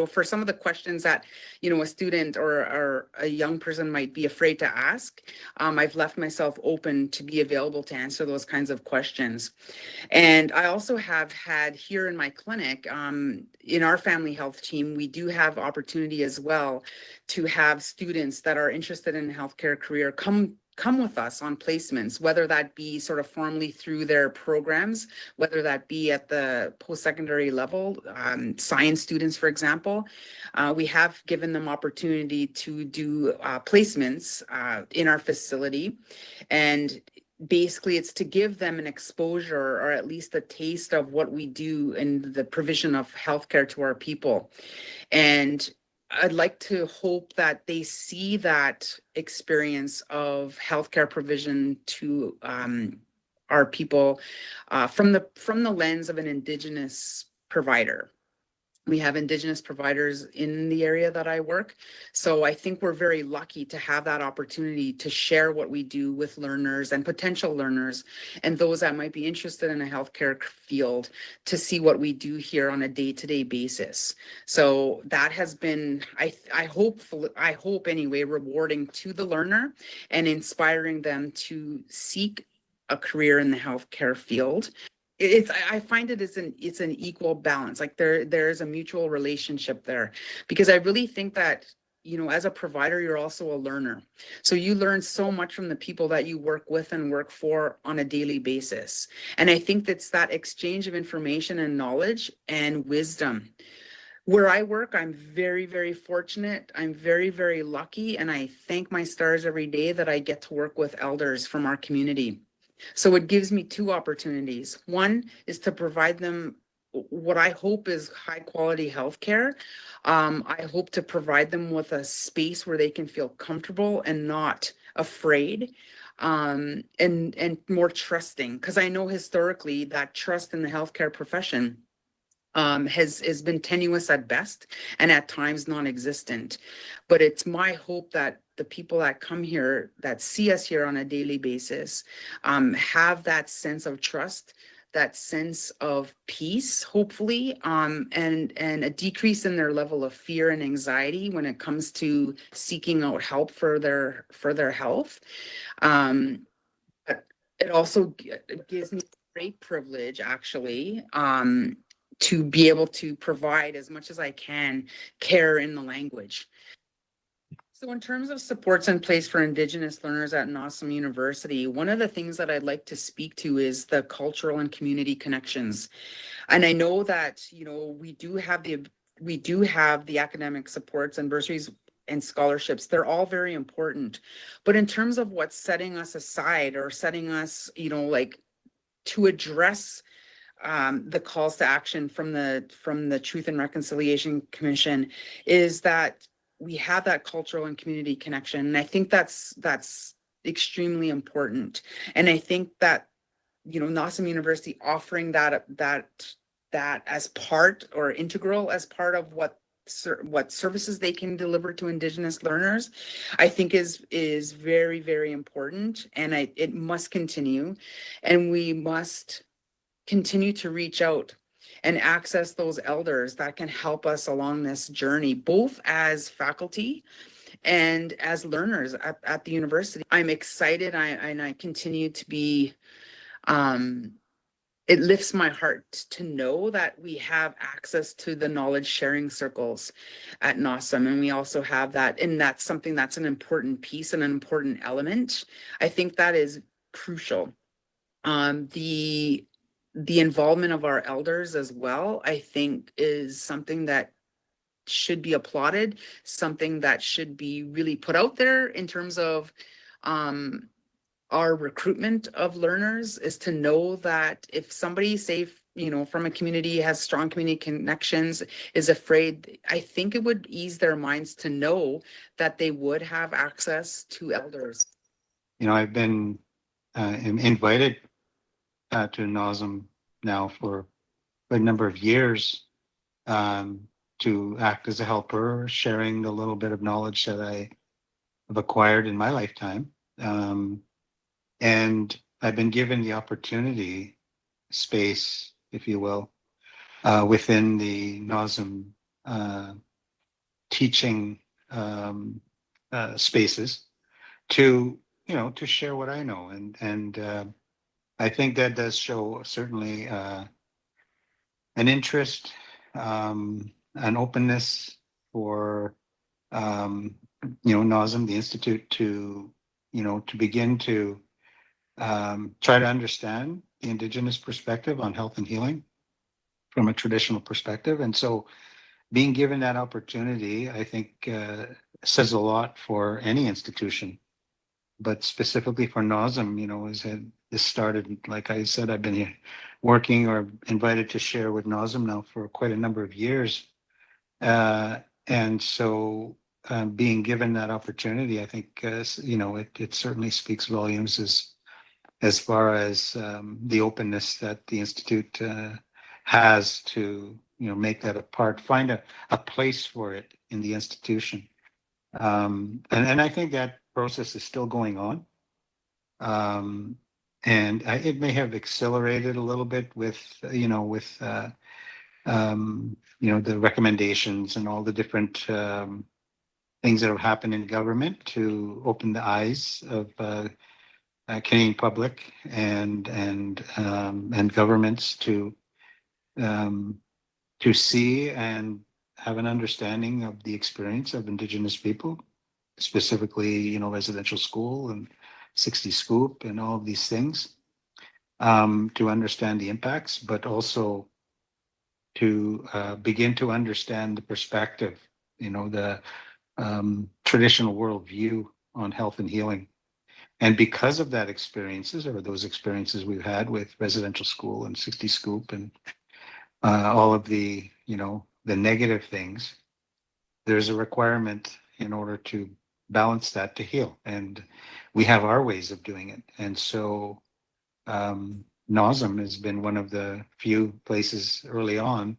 for some of the questions that, a student or a young person might be afraid to ask. I've left myself open to be available to answer those kinds of questions. And I also have had here in my clinic, in our family health team, we do have opportunity as well to have students that are interested in a healthcare career come with us on placements, whether that be sort of formally through their programs, whether that be at the post-secondary level, science students, for example. We have given them opportunity to do placements in our facility. And basically, it's to give them an exposure or at least a taste of what we do in the provision of healthcare to our people. And I'd like to hope that they see that experience of healthcare provision to our people from the lens of an Indigenous provider. We have Indigenous providers in the area that I work. So I think we're very lucky to have that opportunity to share what we do with learners and potential learners and those that might be interested in a healthcare field to see what we do here on a day-to-day basis. So that has been, I hope anyway, rewarding to the learner and inspiring them to seek a career in the healthcare field. I find it's an equal balance. Like there's a mutual relationship there, because I really think that, you know, as a provider, you're also a learner. So you learn so much from the people that you work with and work for on a daily basis. And I think that's that exchange of information and knowledge and wisdom. Where I work, I'm very, very fortunate. I'm very, very lucky. And I thank my stars every day that I get to work with elders from our community. So it gives me two opportunities. One is to provide them what I hope is high quality healthcare. I hope to provide them with a space where they can feel comfortable and not afraid, and more trusting. Because I know historically that trust in the healthcare profession has been tenuous at best and at times non-existent. But it's my hope that the people that come here, that see us here on a daily basis, have that sense of trust, that sense of peace, hopefully, and a decrease in their level of fear and anxiety when it comes to seeking out help for their health. But it also gives me great privilege, actually, to be able to provide as much as I can care in the language. So in terms of supports in place for Indigenous learners at Nossum University, one of the things that I'd like to speak to is the cultural and community connections. And I know that, you know, we do have the academic supports and bursaries and scholarships. They're all very important. But in terms of what's setting us aside or setting us, you know, like to address the calls to action from the Truth and Reconciliation Commission, is that we have that cultural and community connection. And I think that's extremely important. And I think that, you know, Nossum University offering that as part or integral as part of what services they can deliver to Indigenous learners, I think is very, very important. And it must continue, and we must continue to reach out and access those elders that can help us along this journey, both as faculty and as learners at the university. I'm excited, and I continue to be, it lifts my heart to know that we have access to the knowledge sharing circles at Nossum, and we also have that, and that's something that's an important piece and an important element. I think that is crucial. The involvement of our elders as well, I think, is something that should be applauded, something that should be really put out there in terms of our recruitment of learners, is to know that if somebody, say, you know, from a community, has strong community connections, is afraid, I think it would ease their minds to know that they would have access to elders. You know, I've been invited to Nossum now for a number of years to act as a helper, sharing the little bit of knowledge that I have acquired in my lifetime. And I've been given the opportunity, space, if you will, within the Nossum teaching spaces to, you know, to share what I know. And I think that does show certainly an interest, an openness for, you know, Nossum, the Institute, to, you know, to begin to try to understand the Indigenous perspective on health and healing from a traditional perspective. And so being given that opportunity, I think, says a lot for any institution, but specifically for Nossum, you know, this started, like I said, I've been here working or invited to share with Nossum now for quite a number of years. And so being given that opportunity, I think, you know, it certainly speaks volumes as far as the openness that the Institute has to make that a part, find a place for it in the institution. And I think that process is still going on. And it may have accelerated a little bit with, the recommendations and all the different things that have happened in government to open the eyes of Canadian public and governments to see and have an understanding of the experience of Indigenous people, specifically, residential school and 60 Scoop and all of these things, to understand the impacts, but also to begin to understand the perspective, the traditional worldview on health and healing. And because of those experiences we've had with residential school and 60 Scoop and all of the, the negative things, there's a requirement in order to balance that to heal. And we have our ways of doing it. And so NOSM has been one of the few places early on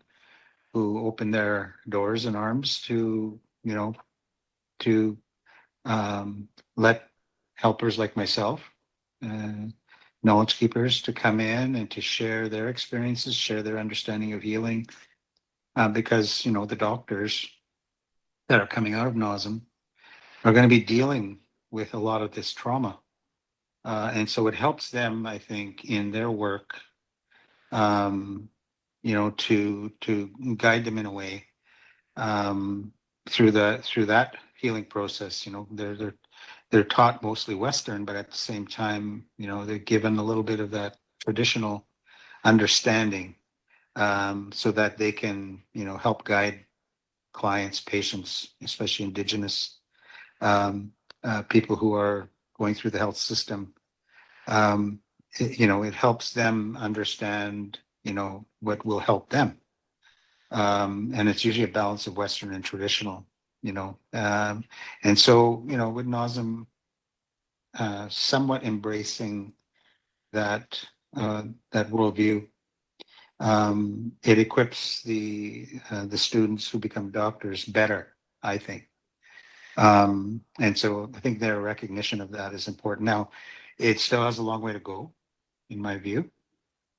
who opened their doors and arms to, to let helpers like myself, knowledge keepers, to come in and to share their experiences, share their understanding of healing, because the doctors that are coming out of NOSM are going to be dealing with a lot of this trauma, and so it helps them, I think, in their work, to guide them in a way through that healing process. They're taught mostly Western, but at the same time, they're given a little bit of that traditional understanding, so that they can, help guide clients, patients, especially Indigenous people who are going through the health system. It helps them understand, what will help them. And it's usually a balance of Western and traditional. And so, with NOSM somewhat embracing that worldview, it equips the students who become doctors better, I think. And so I think their recognition of that is important. Now, it still has a long way to go, in my view.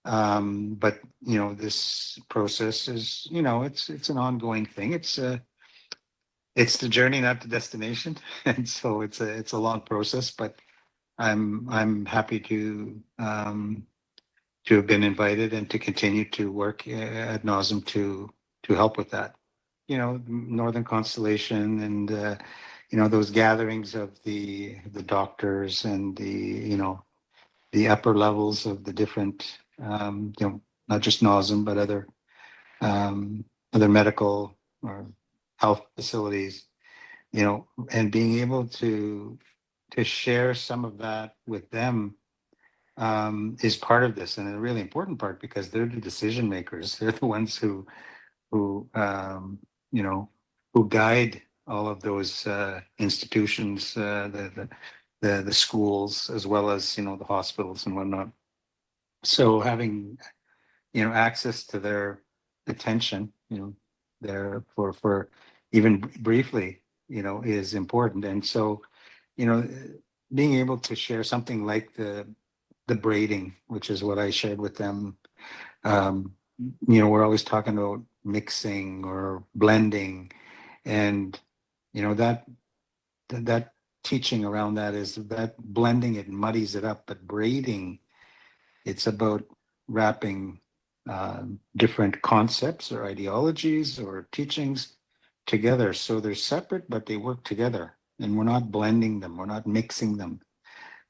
But this process is, it's an ongoing thing. It's the journey, not the destination, and so it's a long process. But I'm happy to have been invited and to continue to work at NOSM to help with that. Northern Constellation and those gatherings of the doctors and the upper levels of the different not just NOSM but other medical or health facilities, and being able to share some of that with them is part of this, and a really important part, because they're the decision makers. They're the ones who guide all of those institutions, the schools, as well as the hospitals and whatnot. So having access to their attention, there for even briefly, is important. And so, being able to share something like the braiding, which is what I shared with them. We're always talking about mixing or blending, and that teaching around that is that blending, it muddies it up, but braiding, it's about wrapping different concepts or ideologies or teachings together. So they're separate, but they work together, and we're not blending them, we're not mixing them.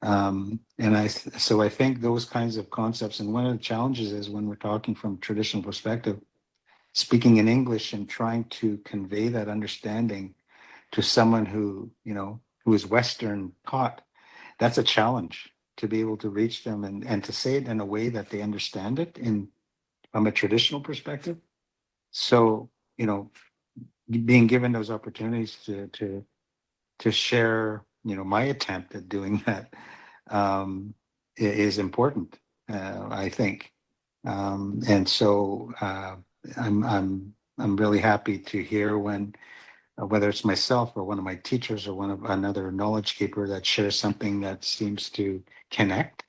So I think those kinds of concepts, and one of the challenges is when we're talking from traditional perspective, speaking in English and trying to convey that understanding to someone who is Western taught, that's a challenge, to be able to reach them and to say it in a way that they understand it from a traditional perspective. So, being given those opportunities to share, my attempt at doing that is important, I think. And so I'm really happy to hear when whether it's myself or one of my teachers or one of another knowledge keeper that shares something that seems to connect,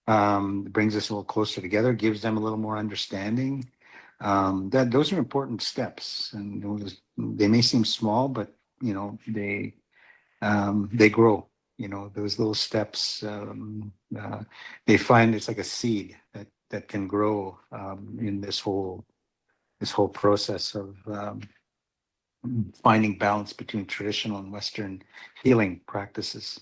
brings us a little closer together, gives them a little more understanding. That those are important steps, and they may seem small, but you know they grow. You know, those little steps, they find it's like a seed that can grow in this whole process of finding balance between traditional and Western healing practices.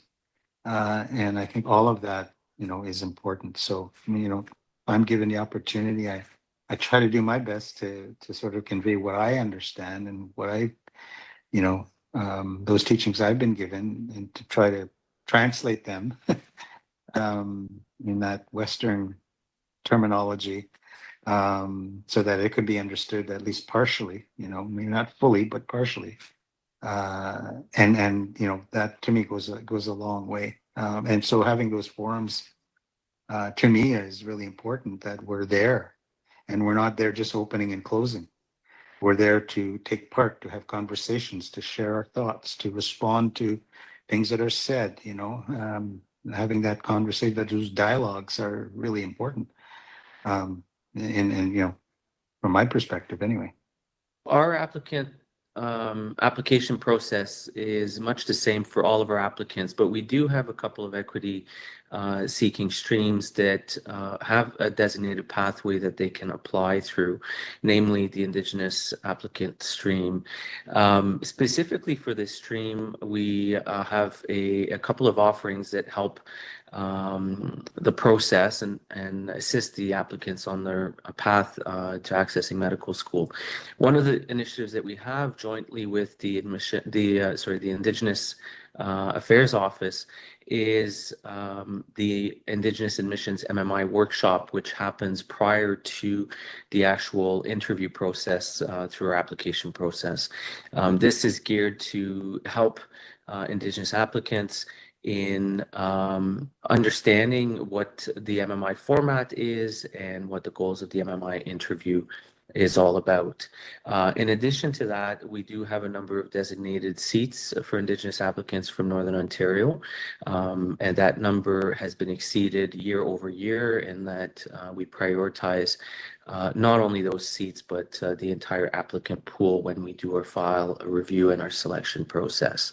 And I think all of that, you know, is important. So, you know, I'm given the opportunity. I try to do my best to sort of convey what I understand and what I, you know, those teachings I've been given, and to try to translate them in that Western terminology, so that it could be understood at least partially, you know, maybe not fully, but partially. And you know, that to me goes a long way. And so having those forums to me is really important, that we're there and we're not there just opening and closing. We're there to take part, to have conversations, to share our thoughts, to respond to things that are said, you know, having that conversation, that those dialogues are really important. And you know, from my perspective anyway. Our application process is much the same for all of our applicants, but we do have a couple of equity seeking streams that have a designated pathway that they can apply through, namely the Indigenous applicant stream. Specifically for this stream, we have a couple of offerings that help the process and assist the applicants on their path to accessing medical school. One of the initiatives that we have jointly with the Indigenous Affairs Office is the Indigenous Admissions MMI workshop, which happens prior to the actual interview process through our application process. This is geared to help Indigenous applicants in understanding what the MMI format is and what the goals of the MMI interview is all about. In addition to that, we do have a number of designated seats for Indigenous applicants from Northern Ontario, and that number has been exceeded year over year, in that we prioritize not only those seats, but the entire applicant pool when we do our file review and our selection process.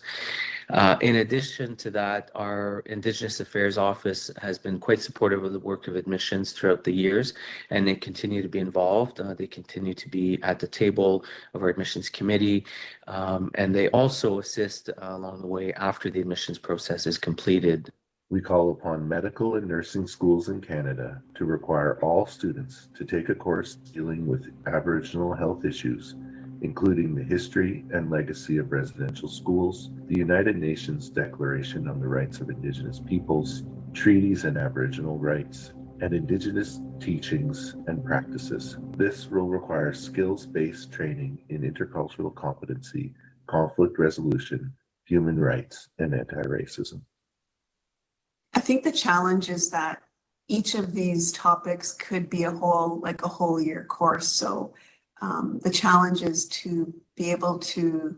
In addition to that, our Indigenous Affairs Office has been quite supportive of the work of admissions throughout the years, and they continue to be involved. They continue to be at the table of our admissions committee, and they also assist along the way after the admissions process is completed. We call upon medical and nursing schools in Canada to require all students to take a course dealing with Aboriginal health issues, including the history and legacy of residential schools, the United Nations Declaration on the Rights of Indigenous Peoples, treaties and Aboriginal rights, and Indigenous teachings and practices. This will require skills-based training in intercultural competency, conflict resolution, human rights, and anti-racism. I think the challenge is that each of these topics could be a whole year course. So the challenge is to be able to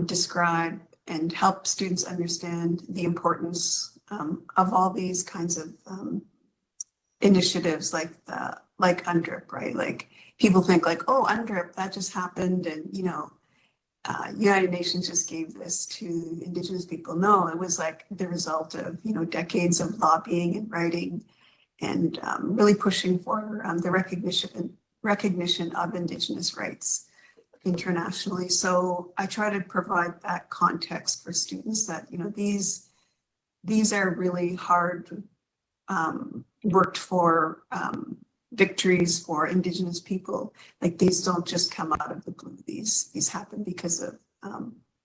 describe and help students understand the importance of all these kinds of initiatives, like UNDRIP, right? Like people think like, oh, UNDRIP, that just happened, and you know, United Nations just gave this to Indigenous people. No, it was like the result of, you know, decades of lobbying and writing and really pushing for the recognition of Indigenous rights internationally. So I try to provide that context for students that, you know, these are really hard worked for victories for Indigenous people. Like these don't just come out of the blue. These happen because of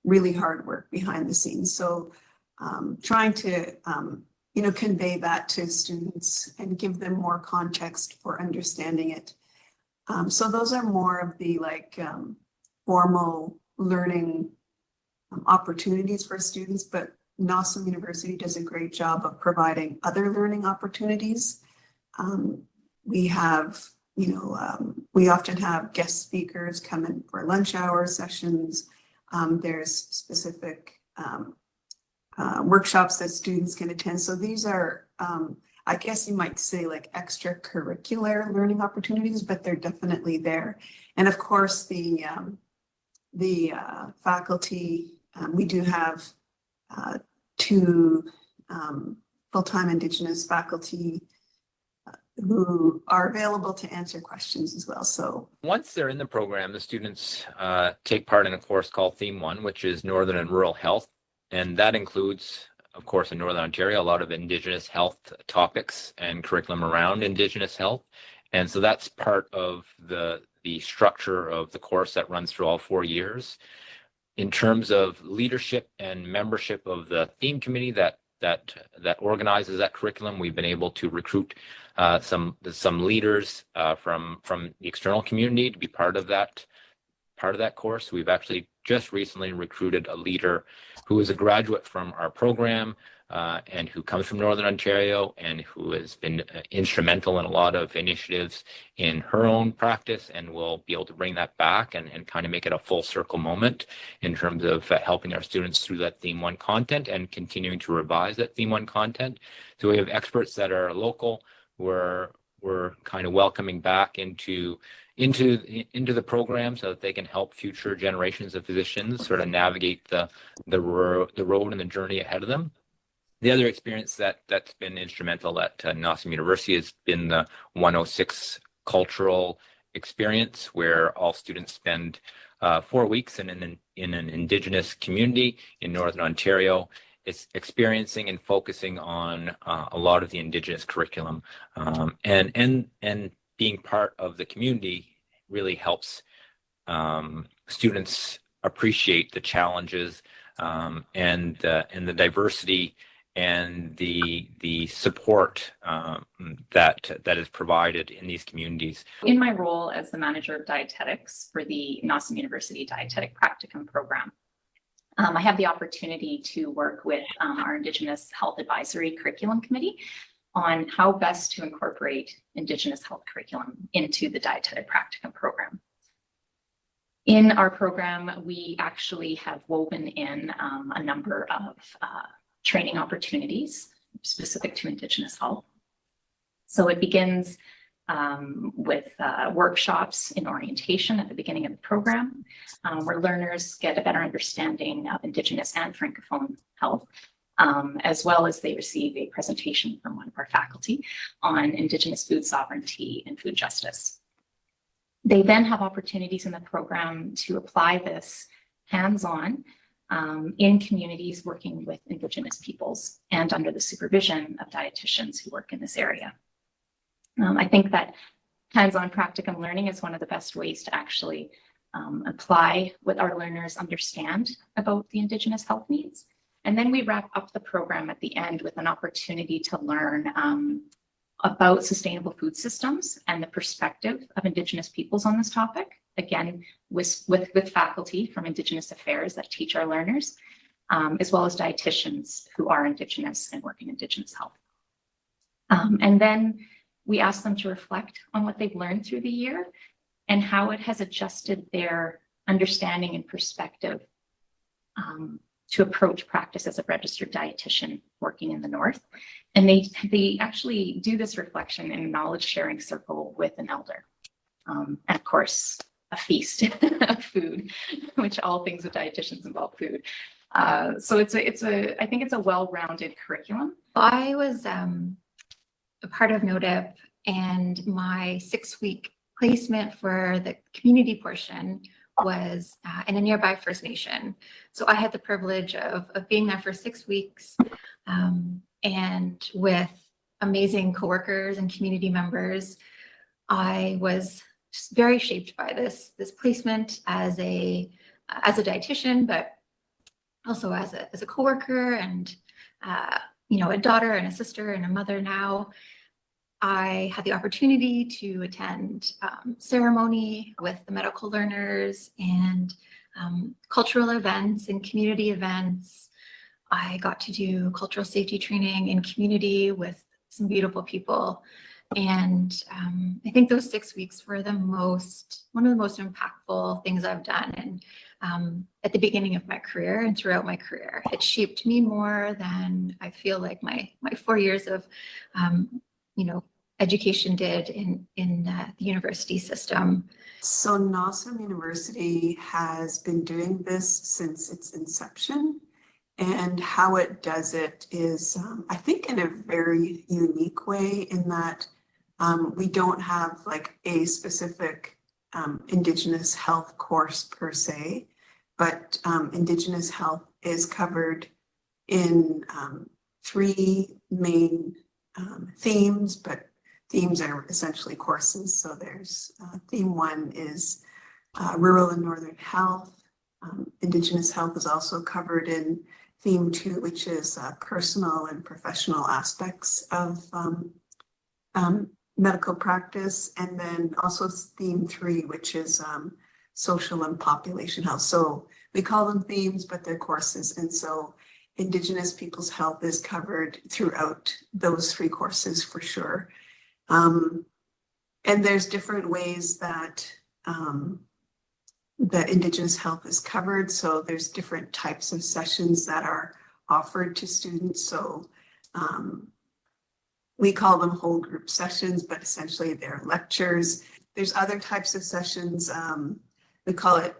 really hard work behind the scenes. So trying to you know, convey that to students and give them more context for understanding it. So those are more of the formal learning opportunities for students, but NOSM University does a great job of providing other learning opportunities. We have we often have guest speakers come in for lunch hour sessions. There's specific workshops that students can attend. So these are, I guess you might say, like extracurricular learning opportunities, but they're definitely there. And of course, the faculty, we do have 2 full-time Indigenous faculty who are available to answer questions as well. So once they're in the program, the students take part in a course called Theme 1, which is Northern and Rural Health. And that includes, of course, in Northern Ontario, a lot of Indigenous health topics and curriculum around Indigenous health. And so that's part of the structure of the course that runs through all 4 years. In terms of leadership and membership of the theme committee that organizes that curriculum, we've been able to recruit some leaders from the external community to be part of that course. We've actually just recently recruited a leader who is a graduate from our program and who comes from Northern Ontario and who has been instrumental in a lot of initiatives in her own practice, and will be able to bring that back and kind of make it a full circle moment in terms of helping our students through that Theme 1 content and continuing to revise that Theme 1 content. So we have experts that are local who we're kind of welcoming back into the program so that they can help future generations of physicians sort of navigate the road and the journey ahead of them. The other experience that's been instrumental at Nossum University has been the 106 cultural experience, where all students spend 4 weeks in an Indigenous community in Northern Ontario. It's experiencing and focusing on a lot of the Indigenous curriculum, and being part of the community really helps students appreciate the challenges and the diversity and the support that is provided in these communities. In my role as the manager of dietetics for the Nossum University Dietetic Practicum program, I have the opportunity to work with our Indigenous Health Advisory Curriculum Committee on how best to incorporate Indigenous health curriculum into the Dietetic Practicum program. In our program, we actually have woven in a number of training opportunities specific to Indigenous health. So it begins with workshops in orientation at the beginning of the program, where learners get a better understanding of Indigenous and Francophone health, as well as they receive a presentation from one of our faculty on Indigenous food sovereignty and food justice. They then have opportunities in the program to apply this hands-on in communities working with Indigenous peoples and under the supervision of dietitians who work in this area. I think that hands-on practicum learning is one of the best ways to actually apply what our learners understand about the Indigenous health needs. And then we wrap up the program at the end with an opportunity to learn about sustainable food systems and the perspective of Indigenous peoples on this topic. Again, with faculty from Indigenous Affairs that teach our learners, as well as dietitians who are Indigenous and work in Indigenous health. And then we ask them to reflect on what they've learned through the year and how it has adjusted their understanding and perspective to approach practice as a registered dietitian working in the North. And they actually do this reflection in a knowledge sharing circle with an elder. And of course, a feast of food, which all things with dietitians involve food. So I think it's a well-rounded curriculum. I was a part of NODIP, and my 6-week placement for the community portion was in a nearby First Nation. So I had the privilege of being there for 6 weeks and with amazing coworkers and community members. I was very shaped by this placement as a dietitian, but also as a coworker and a daughter and a sister and a mother now. I had the opportunity to attend ceremony with the medical learners and cultural events and community events. I got to do cultural safety training in community with some beautiful people. And I think those 6 weeks were one of the most impactful things I've done. And at the beginning of my career and throughout my career, it shaped me more than I feel like my 4 years of, education did in the university system. So Nossum University has been doing this since its inception. And how it does it is, I think, in a very unique way in that we don't have like a specific Indigenous health course per se, but Indigenous health is covered in 3 main themes, but themes are essentially courses. So there's theme 1 is rural and northern health. Indigenous health is also covered in theme 2, which is personal and professional aspects of medical practice. And then also theme 3, which is social and population health. So we call them themes, but they're courses. And so Indigenous people's health is covered throughout those 3 courses for sure. And there's different ways that Indigenous health is covered. So there's different types of sessions that are offered to students. So we call them whole group sessions, but essentially they're lectures. There's other types of sessions. We call it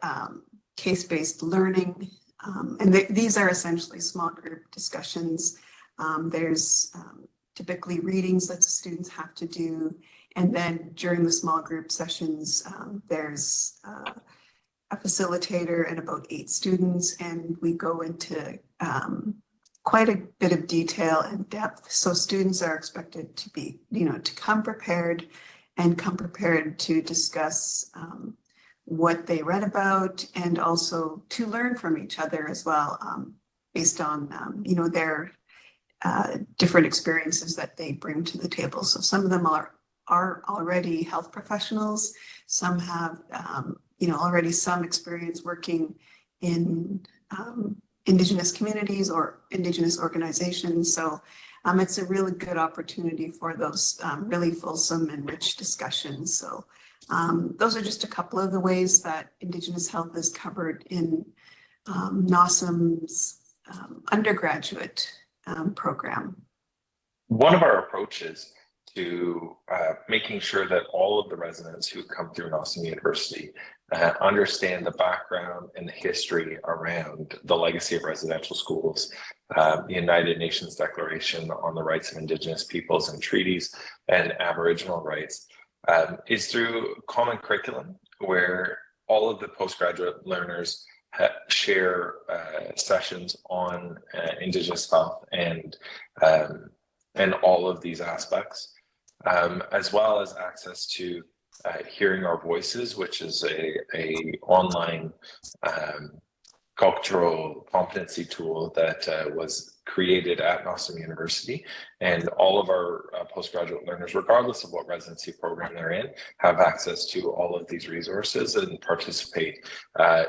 case-based learning. And these are essentially small group discussions. There's typically readings that the students have to do. And then during the small group sessions, there's a facilitator and about 8 students, and we go into quite a bit of detail and depth. So students are expected to be, to come prepared to discuss what they read about and also to learn from each other as well, based on, their different experiences that they bring to the table. So some of them are already health professionals. Some have, already some experience working in Indigenous communities or Indigenous organizations. So it's a really good opportunity for those really fulsome and rich discussions. So those are just a couple of the ways that Indigenous health is covered in Nossum's undergraduate program. One of our approaches to making sure that all of the residents who come through Nossum University understand the background and the history around the legacy of residential schools, the United Nations Declaration on the Rights of Indigenous Peoples and treaties, and Aboriginal rights, is through common curriculum where all of the postgraduate learners share sessions on Indigenous health and all of these aspects, as well as access to Hearing Our Voices, which is a online cultural competency tool that was created at Nossum University. And all of our postgraduate learners, regardless of what residency program they're in, have access to all of these resources and participate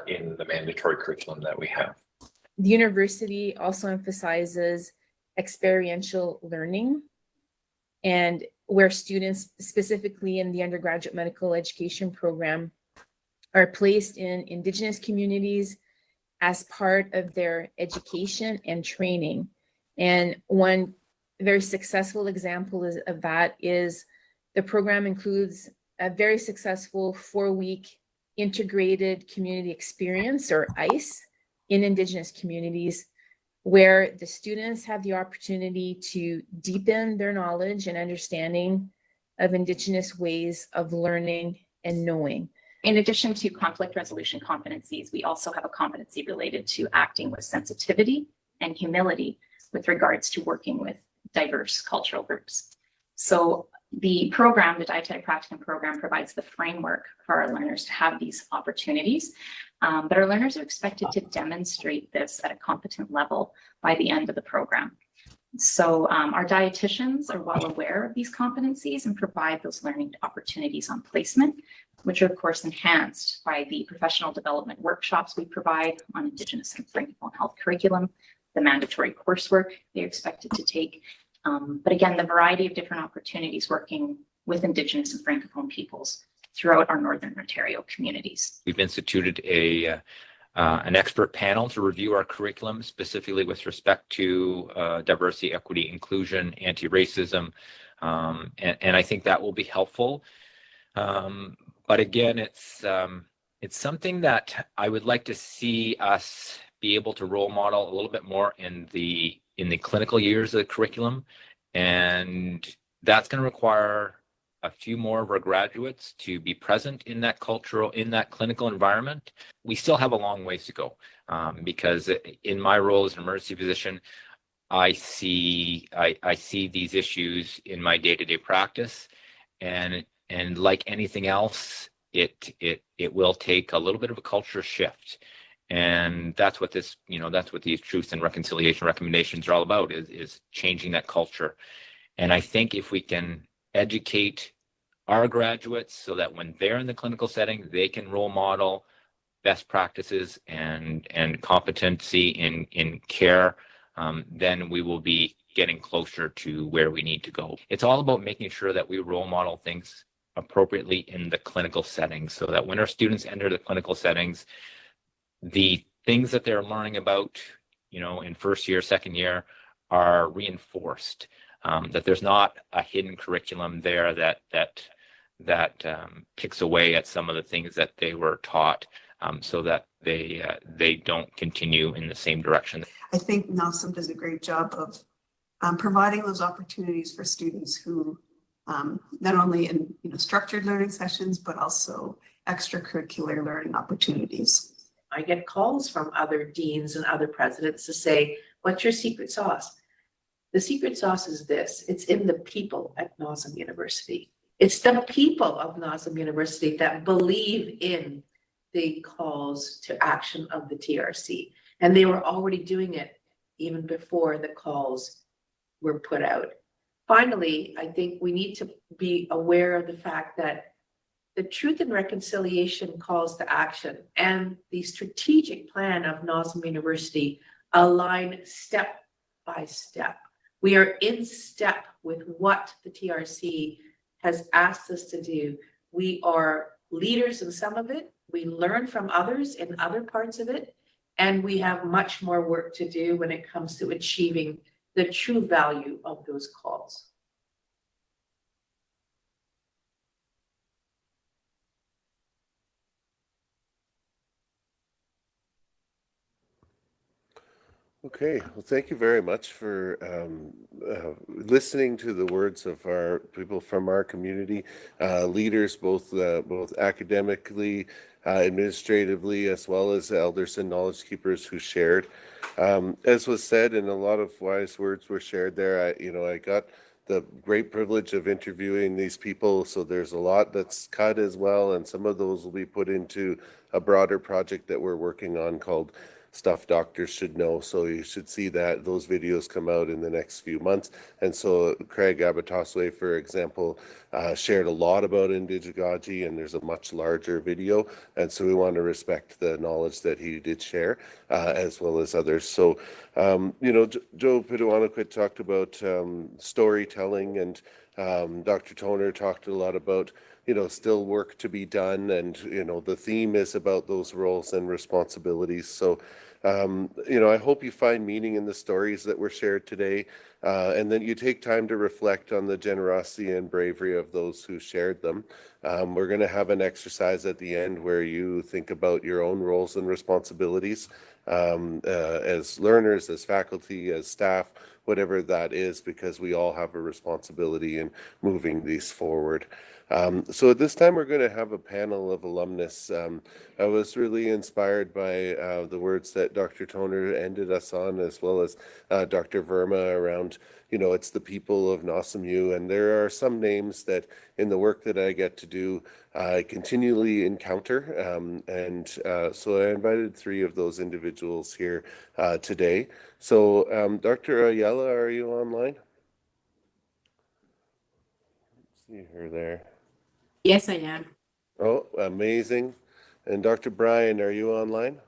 in the mandatory curriculum that we have. The university also emphasizes experiential learning, and where students, specifically in the undergraduate medical education program, are placed in Indigenous communities as part of their education and training. And one very successful example of that is the program includes a very successful 4-week integrated community experience, or ICE, in Indigenous communities, where the students have the opportunity to deepen their knowledge and understanding of Indigenous ways of learning and knowing. In addition to conflict resolution competencies, we also have a competency related to acting with sensitivity and humility with regards to working with diverse cultural groups. So the program, the Dietetic Practicum program, provides the framework for our learners to have these opportunities, but our learners are expected to demonstrate this at a competent level by the end of the program. So our dietitians are well aware of these competencies and provide those learning opportunities on placement, which are of course enhanced by the professional development workshops we provide on Indigenous and Francophone health curriculum, the mandatory coursework they're expected to take. But again, the variety of different opportunities working with Indigenous and Francophone peoples throughout our Northern Ontario communities. We've instituted an expert panel to review our curriculum, specifically with respect to diversity, equity, inclusion, anti-racism, and I think that will be helpful. But again, it's something that I would like to see us be able to role model a little bit more in the clinical years of the curriculum, and that's going to require a few more of our graduates to be present in that clinical environment. We still have a long ways to go, because in my role as an emergency physician, I see these issues in my day-to-day practice, and like anything else, it will take a little bit of a culture shift. And that's what these truth and reconciliation recommendations are all about, is changing that culture. And I think if we can educate our graduates so that when they're in the clinical setting, they can role model best practices and competency in care, then we will be getting closer to where we need to go. It's all about making sure that we role model things appropriately in the clinical settings, so that when our students enter the clinical settings, the things that they're learning about, in first year, second year, are reinforced. That there's not a hidden curriculum there that picks away at some of the things that they were taught, so that they don't continue in the same direction. I think NOSM does a great job of providing those opportunities for students who not only in structured learning sessions, but also extracurricular learning opportunities. I get calls from other deans and other presidents to say, what's your secret sauce? The secret sauce is this: it's in the people at NOSM University. It's the people of NOSM University that believe in the calls to action of the TRC. And they were already doing it even before the calls were put out. Finally, I think we need to be aware of the fact that the Truth and Reconciliation calls to action and the strategic plan of NOSM University align step by step. We are in step with what the TRC has asked us to do. We are leaders in some of it. We learn from others in other parts of it. And we have much more work to do when it comes to achieving the true value of those calls. Okay, well, thank you very much for listening to the words of our people from our community, leaders, both academically, administratively, as well as elders and knowledge keepers who shared. As was said, and a lot of wise words were shared there. I got the great privilege of interviewing these people, so there's a lot that's cut as well, and some of those will be put into a broader project that we're working on called Stuff Doctors Should Know. So you should see those videos come out in the next few months. And so Craig Abataswe, for example, shared a lot about Indigeaga, and there's a much larger video. And so we want to respect the knowledge that he did share, as well as others. So, Joe Piduanaquit talked about storytelling, and Dr. Toner talked a lot about still work to be done, and the theme is about those roles and responsibilities. So I hope you find meaning in the stories that were shared today, and then you take time to reflect on the generosity and bravery of those who shared them. We're going to have an exercise at the end where you think about your own roles and responsibilities as learners, as faculty, as staff, whatever that is, because we all have a responsibility in moving these forward. So at this time, we're going to have a panel of alumnus. I was really inspired by the words that Dr. Toner ended us on, as well as Dr. Verma, around, it's the people of NOSMU. And there are some names that in the work that I get to do, I continually encounter. So I invited 3 of those individuals here today. So Dr. Ayala, are you online? See her there. Yes, I am. Oh, amazing. And Dr. Brian, are you online?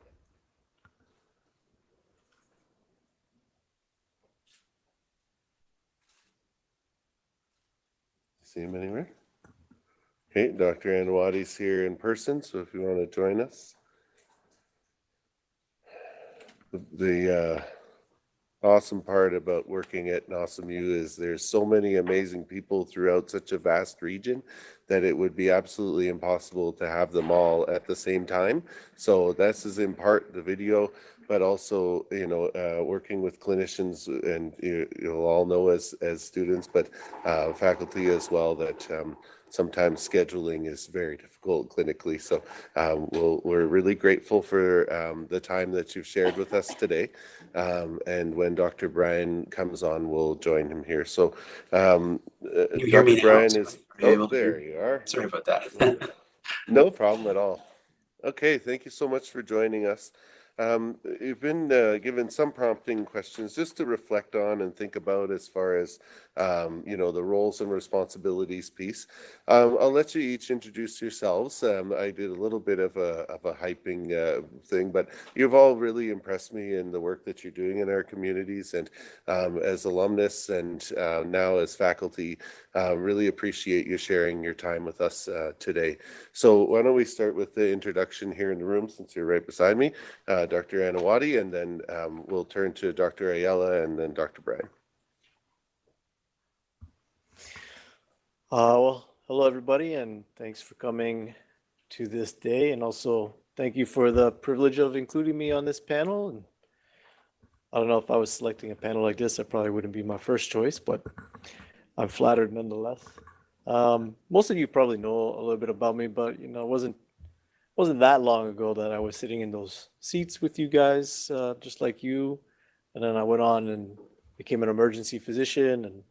See him anywhere? Okay, Dr. Anawadi's here in person, so if you want to join us. The awesome part about working at NOSMU is there's so many amazing people throughout such a vast region that it would be absolutely impossible to have them all at the same time. So this is in part the video, but also, you know, working with clinicians, and you'll all know as students, but faculty as well, that sometimes scheduling is very difficult clinically. So we're really grateful for the time that you've shared with us today. And when Dr. Brian comes on, we'll join him here. So you hear me Dr. now? Brian is, Are you able oh, to there hear? you are. Sorry about that. No problem at all. Okay, thank you so much for joining us. You've been given some prompting questions just to reflect on and think about as far as, you know, the roles and responsibilities piece. I'll let you each introduce yourselves. I did a little bit of a hyping thing, but you've all really impressed me in the work that you're doing in our communities, and as alumnus and now as faculty, really appreciate you sharing your time with us today. So why don't we start with the introduction here in the room, since you're right beside me. Dr. Anawadi, and then we'll turn to Dr. Ayala and then Dr. Brian. Well, hello everybody, and thanks for coming to this day, and also thank you for the privilege of including me on this panel. And I don't know, if I was selecting a panel like this, that probably wouldn't be my first choice, but I'm flattered nonetheless. Most of you probably know a little bit about me, but you know, it wasn't that long ago that I was sitting in those seats with you guys, just like you. And then I went on and became an emergency physician and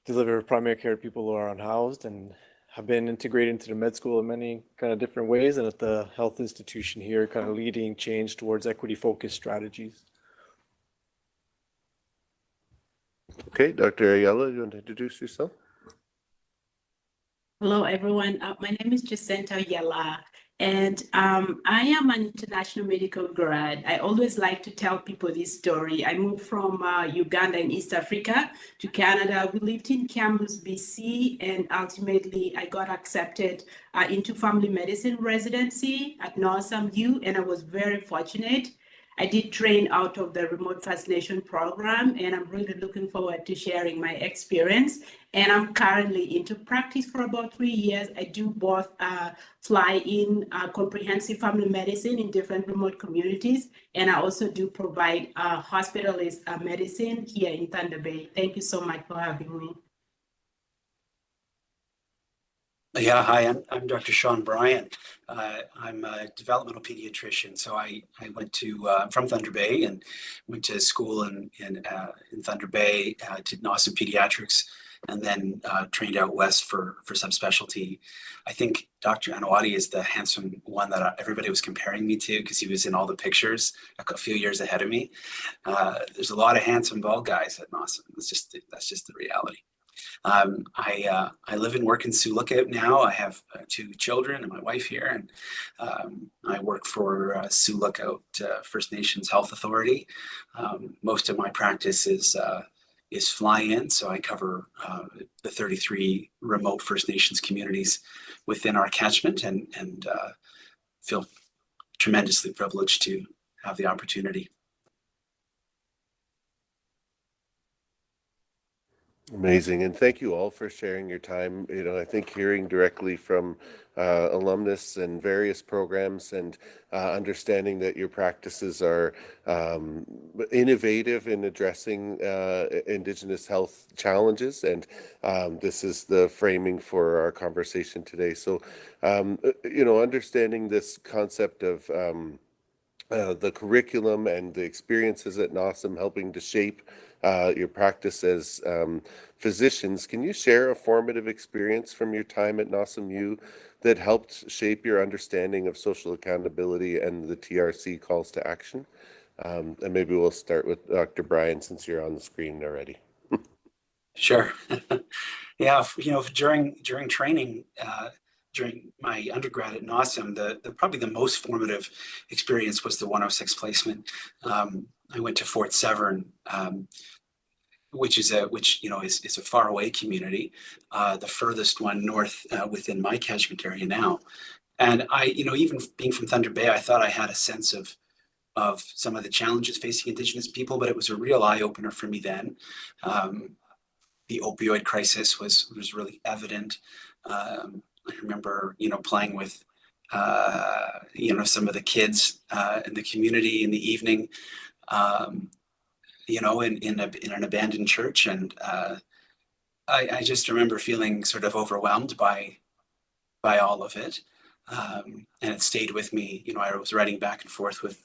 deliver primary care to people who are unhoused, and have been integrated into the med school in many kind of different ways, and at the health institution here, kind of leading change towards equity-focused strategies. Okay, Dr. Ayala, you want to introduce yourself? Hello, everyone. My name is Jacinta Ayala, and I am an international medical grad. I always like to tell people this story. I moved from Uganda in East Africa to Canada. We lived in Kamloops, BC, and ultimately I got accepted into family medicine residency at NOSMU, and I was very fortunate. I did train out of the Remote First Nation program, and I'm really looking forward to sharing my experience. And I'm currently into practice for about 3 years. I do both fly-in comprehensive family medicine in different remote communities, and I also do provide hospitalist medicine here in Thunder Bay. Thank you so much for having me. Yeah, hi, I'm Dr. Sean Bryan. I'm a developmental pediatrician. So I went to, I'm from Thunder Bay and went to school in Thunder Bay, did NOSM Pediatrics, and then trained out west for subspecialty. I think Dr. Anawadi is the handsome one that everybody was comparing me to, because he was in all the pictures a few years ahead of me. There's a lot of handsome bald guys at NOSM. That's just the reality. I live and work in Sioux Lookout now. I have 2 children and my wife here, and I work for Sioux Lookout First Nations Health Authority. Most of my practice is fly-in, so I cover the 33 remote First Nations communities within our catchment, and feel tremendously privileged to have the opportunity. Amazing, and thank you all for sharing your time. You know, I think hearing directly from alumnus and various programs, and understanding that your practices are innovative in addressing Indigenous health challenges, and this is the framing for our conversation today. So, you know, understanding this concept of the curriculum and the experiences at NOSM helping to shape your practice as physicians, can you share a formative experience from your time at NOSMU that helped shape your understanding of social accountability and the TRC calls to action? And maybe we'll start with Dr. Brian, since you're on the screen already. Sure. Yeah, you know, during training, during my undergrad at NOSM, probably the most formative experience was the 106 placement. I went to Fort Severn, which is a faraway community, the furthest one north within my catchment area now. And I, even being from Thunder Bay, I thought I had a sense of some of the challenges facing Indigenous people, but it was a real eye opener for me then. The opioid crisis was really evident. I remember, playing with, some of the kids in the community in the evening, in an abandoned church. And I just remember feeling sort of overwhelmed by all of it. And it stayed with me. I was writing back and forth with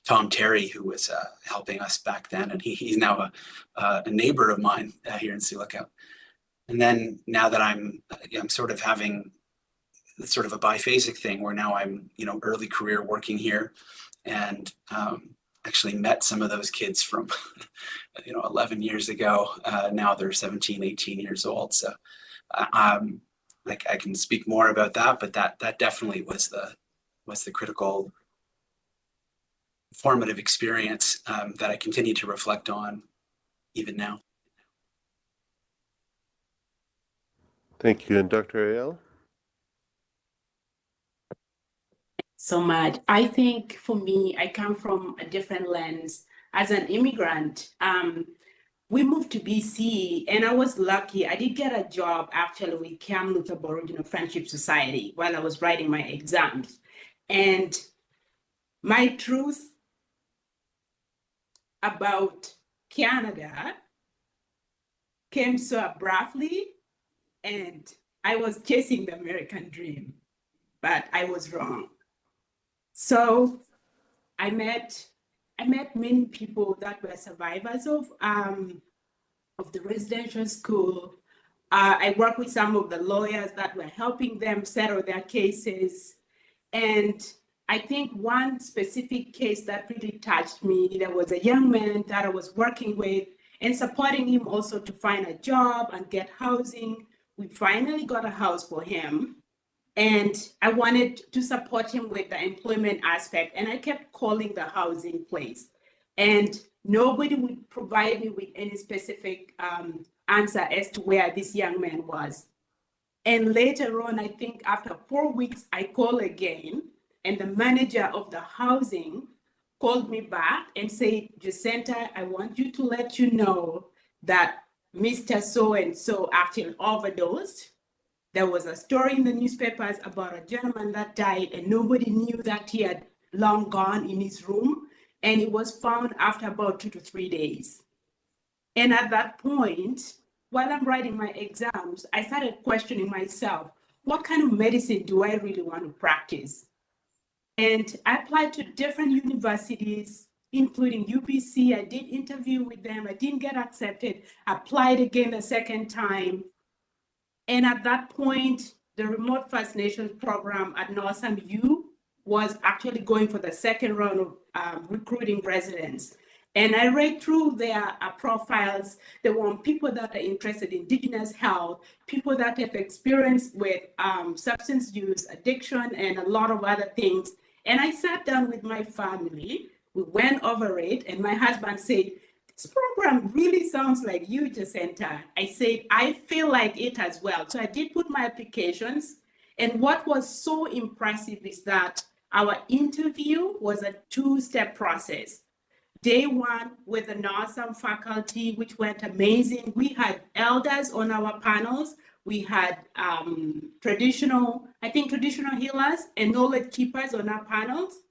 Tom Terry, who was helping us back then, and he's now a neighbor of mine here in Sioux Lookout. And then now that I'm sort of having sort of a biphasic thing where now I'm early career working here, and actually met some of those kids from 11 years ago. Now they're 17, 18 years old. So I can speak more about that, but that definitely was the critical formative experience that I continue to reflect on even now. Thank you. And Dr. Ayala? So much. I think for me, I come from a different lens. As an immigrant, we moved to BC, and I was lucky. I did get a job actually with Kamloops Aboriginal Friendship Society while I was writing my exams. And my truth about Canada came so abruptly, and I was chasing the American dream, but I was wrong. So I met many people that were survivors of the residential school. I worked with some of the lawyers that were helping them settle their cases. And I think one specific case that really touched me, there was a young man that I was working with and supporting him also to find a job and get housing. We finally got a house for him. And I wanted to support him with the employment aspect. And I kept calling the housing place. And nobody would provide me with any specific answer as to where this young man was. And later on, I think after 4 weeks, I called again. And the manager of the housing called me back and said, Jacinta, I want you to let you know that Mr. So-and-so actually overdosed. There was a story in the newspapers about a gentleman that died, and nobody knew that he had long gone in his room. And it was found after about 2 to 3 days. And at that point, while I'm writing my exams, I started questioning myself, what kind of medicine do I really want to practice? And I applied to different universities, including UBC. I did interview with them. I didn't get accepted. Applied again a second time. And at that point, the Remote First Nations program at Northam U was actually going for the second round of recruiting residents. And I read through their profiles. They want people that are interested in Indigenous health, people that have experience with substance use, addiction, and a lot of other things. And I sat down with my family. We went over it, and my husband said, this program really sounds like you, Jacinta. I said, I feel like it as well. So I did put my applications. And what was so impressive is that our interview was a 2-step process. Day one with the Northam faculty, which went amazing. We had elders on our panels. We had traditional healers and knowledge keepers on our panels.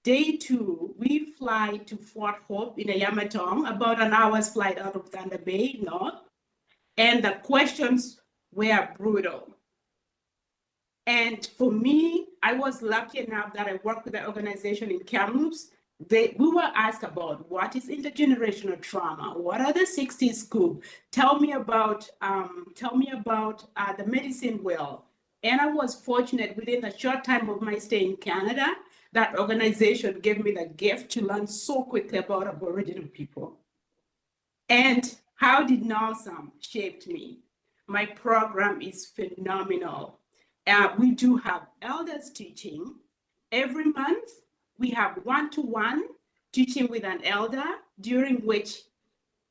Day 2, we fly to Fort Hope in Yamatong, about an hour's flight out of Thunder Bay North. And the questions were brutal. And for me, I was lucky enough that I worked with the organization in Kamloops. We were asked about what is intergenerational trauma, what are the 60s scoop, tell me about the medicine wheel. And I was fortunate within a short time of my stay in Canada, that organization gave me the gift to learn so quickly about Aboriginal people. And how did Northam shape me? My program is phenomenal. We do have elders teaching. Every month, we have one-to-one teaching with an elder, during which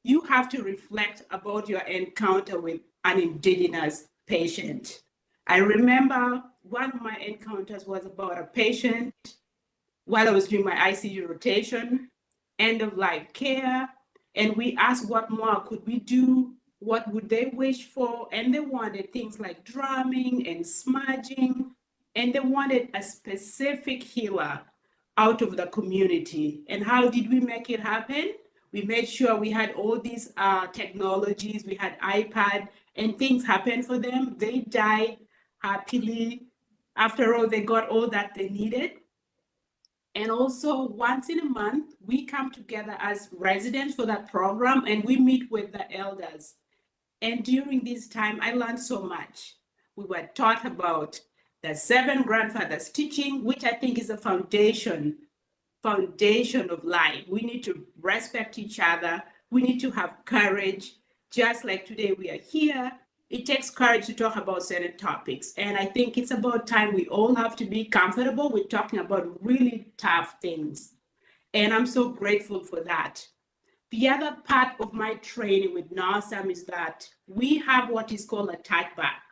you have to reflect about your encounter with an Indigenous patient. I remember one of my encounters was about a patient while I was doing my ICU rotation, end of life care, and we asked what more could we do, what would they wish for, and they wanted things like drumming and smudging, and they wanted a specific healer out of the community. And how did we make it happen? We made sure we had all these technologies, we had iPad, and things happened for them. They died happily. After all, they got all that they needed. And also once in a month, we come together as residents for that program and we meet with the elders. And during this time, I learned so much. We were taught about the 7 grandfathers teaching, which I think is a foundation of life. We need to respect each other. We need to have courage. Just like today we are here, it takes courage to talk about certain topics. And I think it's about time we all have to be comfortable with talking about really tough things. And I'm so grateful for that. The other part of my training with NOSAM is that we have what is called a touchback.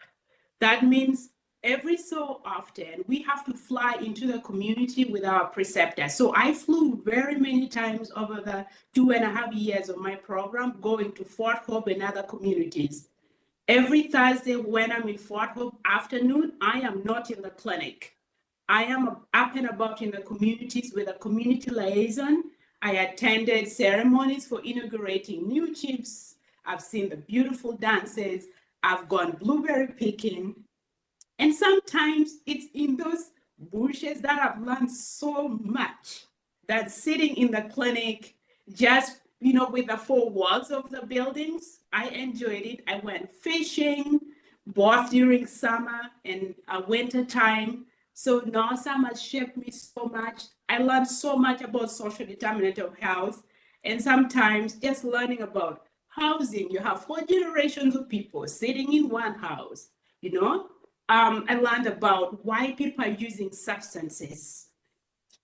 That means every so often we have to fly into the community with our preceptors. So I flew very many times over the 2.5 years of my program, going to Fort Hope and other communities. Every Thursday when I'm in Fort Hope afternoon, I am not in the clinic. I am up and about in the communities with a community liaison. I attended ceremonies for inaugurating new chiefs. I've seen the beautiful dances. I've gone blueberry picking. And sometimes it's in those bushes that I've learned so much that sitting in the clinic, just, with the 4 walls of the buildings, I enjoyed it. I went fishing, both during summer and winter time. So NOSAM has shaped me so much. I learned so much about social determinant of health. And sometimes just learning about housing. You have 4 generations of people sitting in one house, I learned about why people are using substances.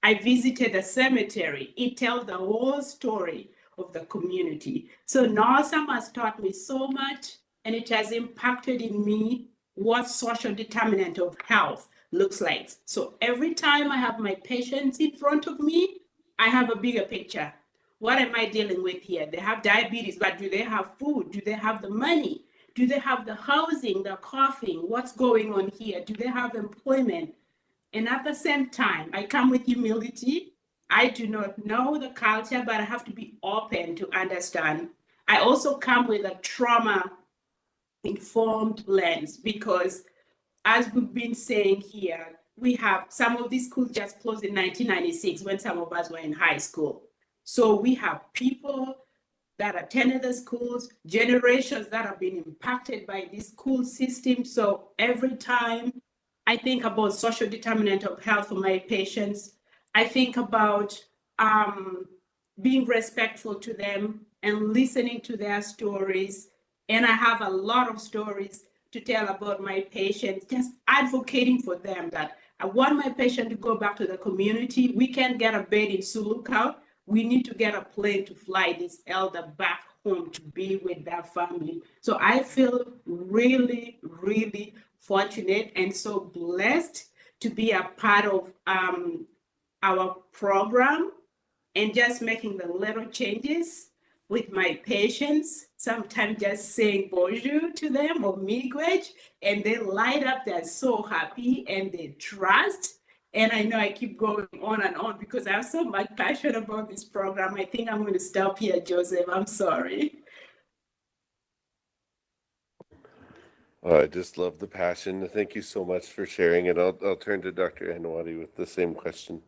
I visited a cemetery. It tells the whole story of the community. So NOSAM has taught me so much, and it has impacted in me what social determinant of health looks like. So every time I have my patients in front of me, I have a bigger picture. What am I dealing with here? They have diabetes, but do they have food? Do they have the money? Do they have the housing, the coughing? What's going on here? Do they have employment? And at the same time, I come with humility. I do not know the culture, but I have to be open to understand. I also come with a trauma-informed lens because, as we've been saying here, we have some of these schools just closed in 1996 when some of us were in high school. So we have people that attended the schools, generations that have been impacted by this school system. So every time I think about social determinant of health for my patients, I think about being respectful to them and listening to their stories. And I have a lot of stories to tell about my patients, just advocating for them that I want my patient to go back to the community. We can't get a bed in Sulukout. We need to get a plane to fly this elder back home to be with their family. So I feel really, really fortunate and so blessed to be a part of our program and just making the little changes with my patients, sometimes just saying bonjour to them or miigwech, and they light up, they're so happy and they trust. And I know I keep going on and on because I have so much passion about this program. I think I'm going to stop here, Joseph. I'm sorry. I just love the passion. Thank you so much for sharing it. I'll turn to Dr. Anwadi with the same question.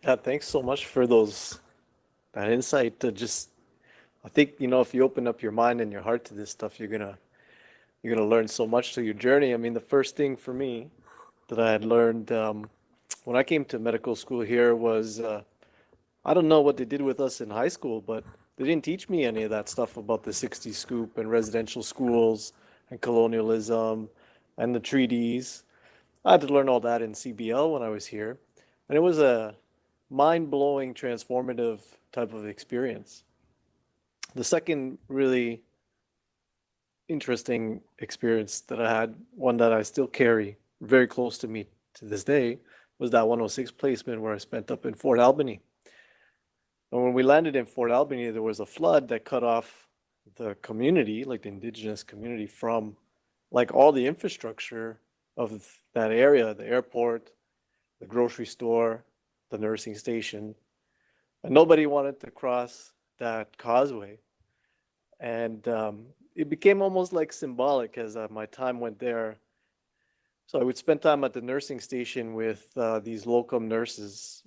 Yeah, thanks so much for that insight. I think, if you open up your mind and your heart to this stuff, you're gonna learn so much through your journey. I mean, the first thing for me that I had learned when I came to medical school here was, I don't know what they did with us in high school, but they didn't teach me any of that stuff about the 60 Scoop and residential schools and colonialism and the treaties. I had to learn all that in CBL when I was here. And it was a mind-blowing, transformative type of experience. The second really interesting experience that I had, one that I still carry very close to me to this day, was that 106 placement where I spent up in Fort Albany. And when we landed in Fort Albany, there was a flood that cut off the community, like the indigenous community, from like all the infrastructure of that area, the airport, the grocery store, the nursing station. And nobody wanted to cross that causeway. And it became almost like symbolic as my time went there. So I would spend time at the nursing station with these locum nurses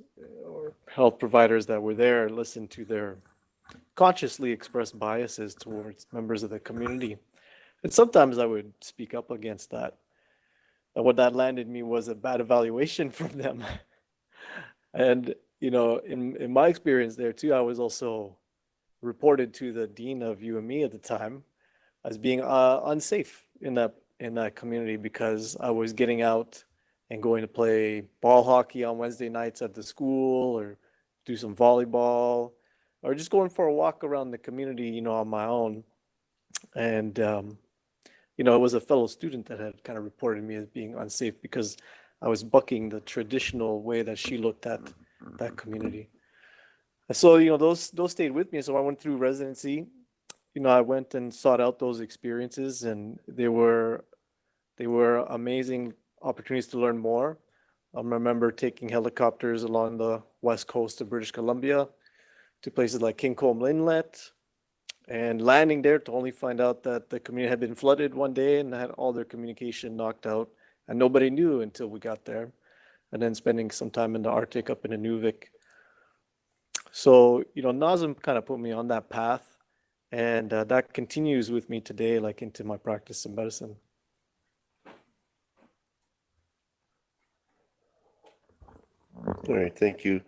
or health providers that were there, listen to their consciously expressed biases towards members of the community. And sometimes I would speak up against that. And what that landed me was a bad evaluation from them. And, you know, in my experience there too, I was also reported to the dean of UME at the time as being unsafe in that community because I was getting out and going to play ball hockey on Wednesday nights at the school or do some volleyball or just going for a walk around the community, you know, on my own. And, you know, it was a fellow student that had kind of reported me as being unsafe because I was bucking the traditional way that she looked at that community. So, you know, those stayed with me. So I went through residency. You know, I went and sought out those experiences, and they were amazing opportunities to learn more. I remember taking helicopters along the west coast of British Columbia to places like King Combe Inlet and landing there to only find out that the community had been flooded one day and had all their communication knocked out, and nobody knew until we got there. And then spending some time in the Arctic up in Inuvik. So, you know, NOSM kind of put me on that path, and that continues with me today, like into my practice in medicine. All right, thank you.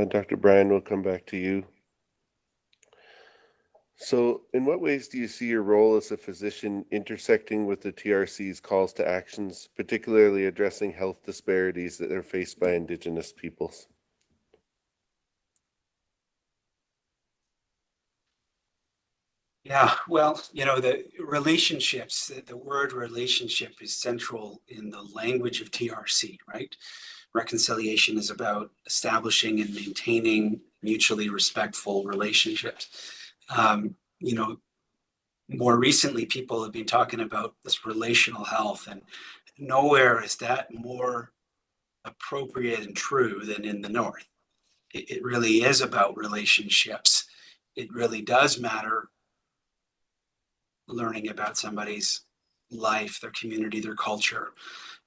Dr. Bryan, we'll come back to you. So in what ways do you see your role as a physician intersecting with the TRC's calls to actions, particularly addressing health disparities that are faced by Indigenous peoples? Yeah, well, you know, the relationships, the word relationship is central in the language of TRC, right? Reconciliation is about establishing and maintaining mutually respectful relationships. You know, more recently, people have been talking about this relational health, and nowhere is that more appropriate and true than in the North. It really is about relationships. It really does matter learning about somebody's life, their community, their culture.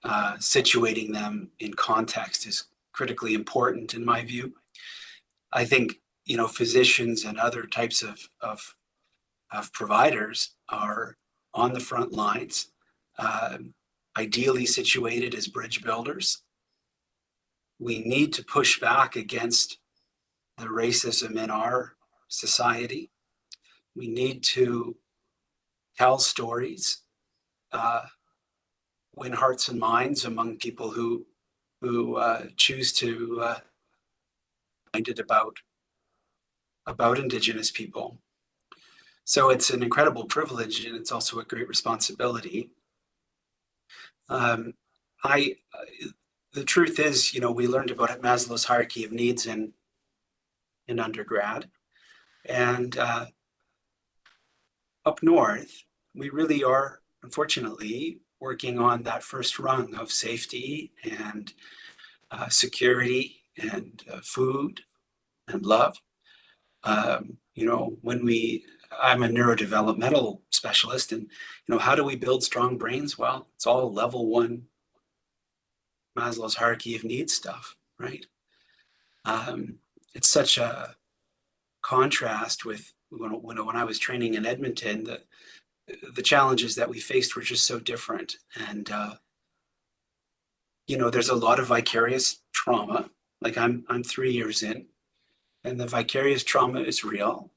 Situating them in context is critically important in my view. I think, you know, physicians and other types of providers are on the front lines, ideally situated as bridge builders. We need to push back against the racism in our society. We need to tell stories, win hearts and minds among people who choose to minded about Indigenous people. So it's an incredible privilege, and it's also a great responsibility. The truth is, you know, we learned about Maslow's hierarchy of needs in undergrad, and up north, we really are, unfortunately, working on that first rung of safety and security and food and love. You know, I'm a neurodevelopmental specialist, and, you know, how do we build strong brains? Well, it's all level 1 Maslow's hierarchy of needs stuff, right? It's such a contrast with when I was training in Edmonton, the challenges that we faced were just so different. And, you know, there's a lot of vicarious trauma. Like I'm 3 years in, and the vicarious trauma is real.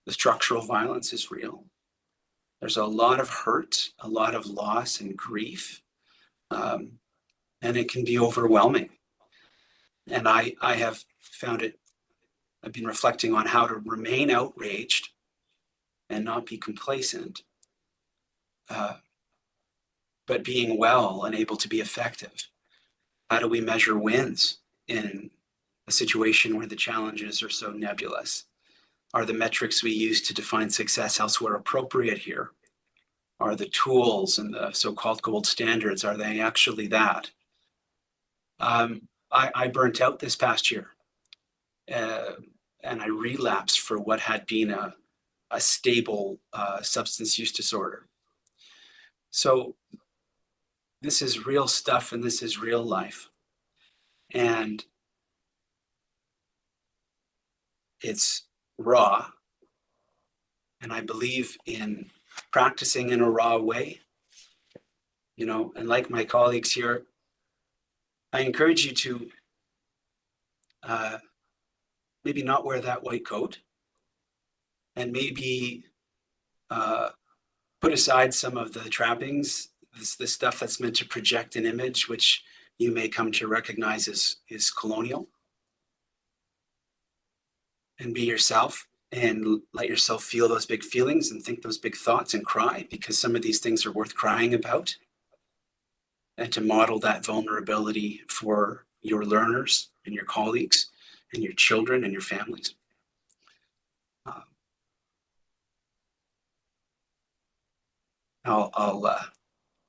The structural violence is real. There's a lot of hurt, a lot of loss and grief, and it can be overwhelming. And I have found it, I've been reflecting on how to remain outraged and not be complacent, but being well and able to be effective. How do we measure wins in a situation where the challenges are so nebulous? Are the metrics we use to define success elsewhere appropriate here? Are the tools and the so-called gold standards, are they actually that? I burnt out this past year, and I relapsed for what had been a stable substance use disorder. So this is real stuff, and this is real life. And it's raw. And I believe in practicing in a raw way, you know, and like my colleagues here, I encourage you to maybe not wear that white coat, and maybe put aside some of the trappings, the stuff that's meant to project an image, which you may come to recognize is colonial, and be yourself and let yourself feel those big feelings and think those big thoughts and cry, because some of these things are worth crying about, and to model that vulnerability for your learners and your colleagues and your children and your families. I'll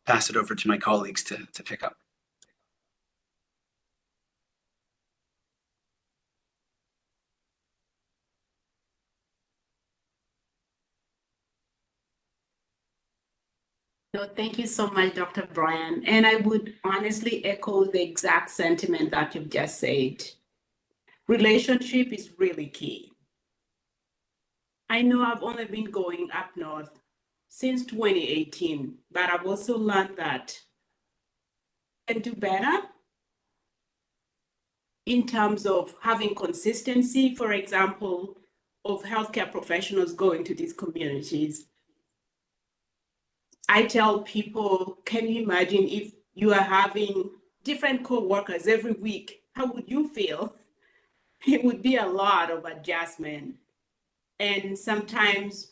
pass it over to my colleagues to pick up. No, thank you so much, Dr. Brian. And I would honestly echo the exact sentiment that you've just said. Relationship is really key. I know I've only been going up north since 2018, but I've also learned that I can do better in terms of having consistency, for example, of healthcare professionals going to these communities. I tell people, can you imagine if you are having different co-workers every week? How would you feel? It would be a lot of adjustment. And sometimes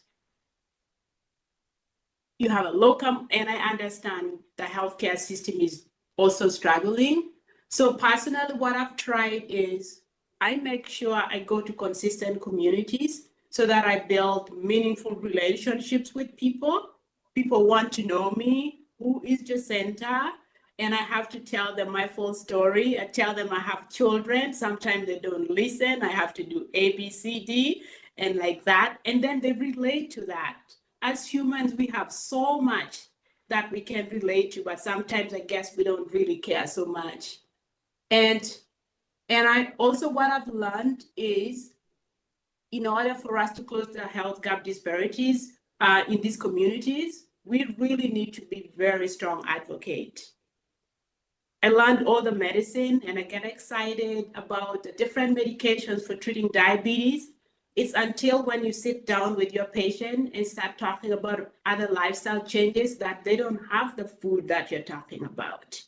you have a locum, and I understand the healthcare system is also struggling. So personally, what I've tried is I make sure I go to consistent communities so that I build meaningful relationships with people. People want to know me, who is Jacinta, and I have to tell them my full story. I tell them I have children. Sometimes they don't listen. I have to do A, B, C, D, and like that. And then they relate to that. As humans, we have so much that we can relate to, but sometimes I guess we don't really care so much. And I also, what I've learned is, in order for us to close the health gap disparities in these communities, we really need to be very strong advocates. I learned all the medicine, and I get excited about the different medications for treating diabetes. It's until when you sit down with your patient and start talking about other lifestyle changes that they don't have the food that you're talking about.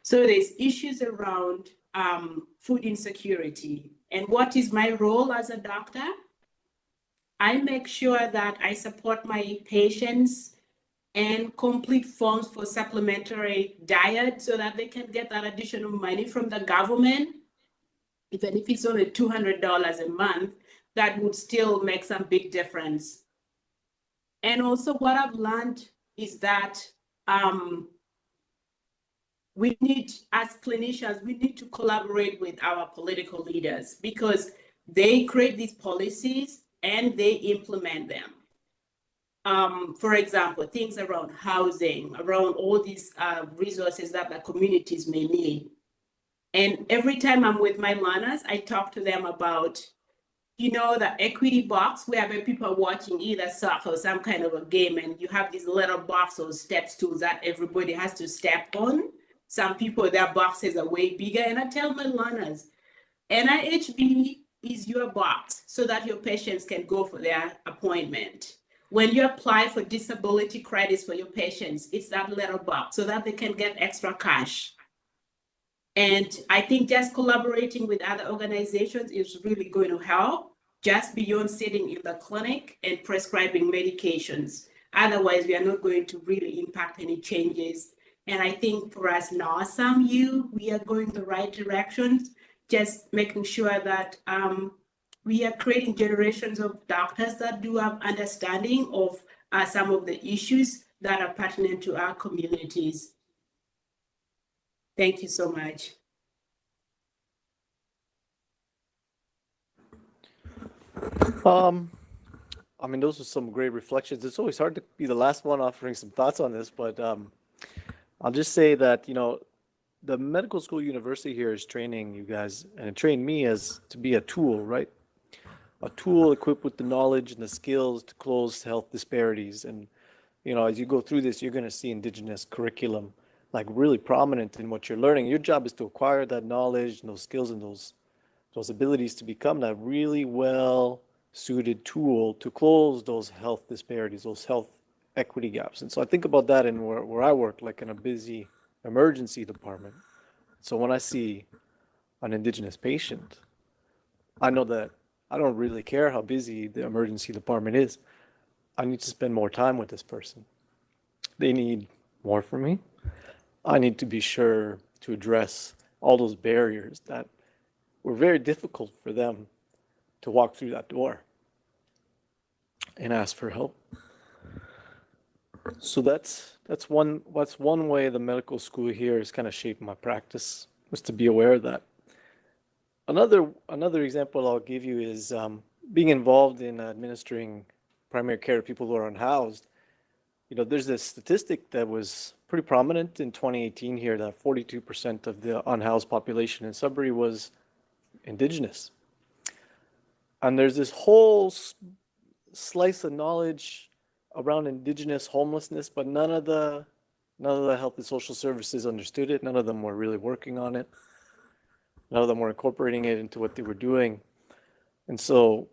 So there's issues around food insecurity. And what is my role as a doctor? I make sure that I support my patients and complete forms for supplementary diet so that they can get that additional money from the government. Even if it's only $200 a month, that would still make some big difference. And also what I've learned is that we need, as clinicians, we need to collaborate with our political leaders because they create these policies and they implement them. For example, things around housing, around all these resources that the communities may need. And every time I'm with my learners, I talk to them about, you know, the equity box where people are watching either soccer or some kind of a game, and you have this little box or step stools that everybody has to step on. Some people, their boxes are way bigger. And I tell my learners, NIHB is your box so that your patients can go for their appointment. When you apply for disability credits for your patients, it's that little box so that they can get extra cash. And I think just collaborating with other organizations is really going to help, just beyond sitting in the clinic and prescribing medications. Otherwise, we are not going to really impact any changes. And I think for us now, SAMU, we are going the right directions, just making sure that we are creating generations of doctors that do have understanding of some of the issues that are pertinent to our communities. Thank you so much. I mean, those are some great reflections. It's always hard to be the last one offering some thoughts on this, but I'll just say that, you know, the medical school university here is training you guys, and it trained me as to be a tool, right? A tool equipped with the knowledge and the skills to close health disparities. And, you know, as you go through this, you're going to see Indigenous curriculum like really prominent in what you're learning. Your job is to acquire that knowledge and those skills and those abilities to become that really well suited tool to close those health disparities, those health equity gaps. And so I think about that in where I work, like in a busy emergency department. So when I see an Indigenous patient, I know that I don't really care how busy the emergency department is. I need to spend more time with this person. They need more from me. I need to be sure to address all those barriers that were very difficult for them to walk through that door and ask for help. So that's one way the medical school here has kind of shaped my practice, was to be aware of that. Another example I'll give you is being involved in administering primary care to people who are unhoused. You know, there's this statistic that was pretty prominent in 2018 here that 42% of the unhoused population in Sudbury was Indigenous. And there's this whole slice of knowledge around Indigenous homelessness, but none of the health and social services understood it. None of them were really working on it. None of them were incorporating it into what they were doing. And so,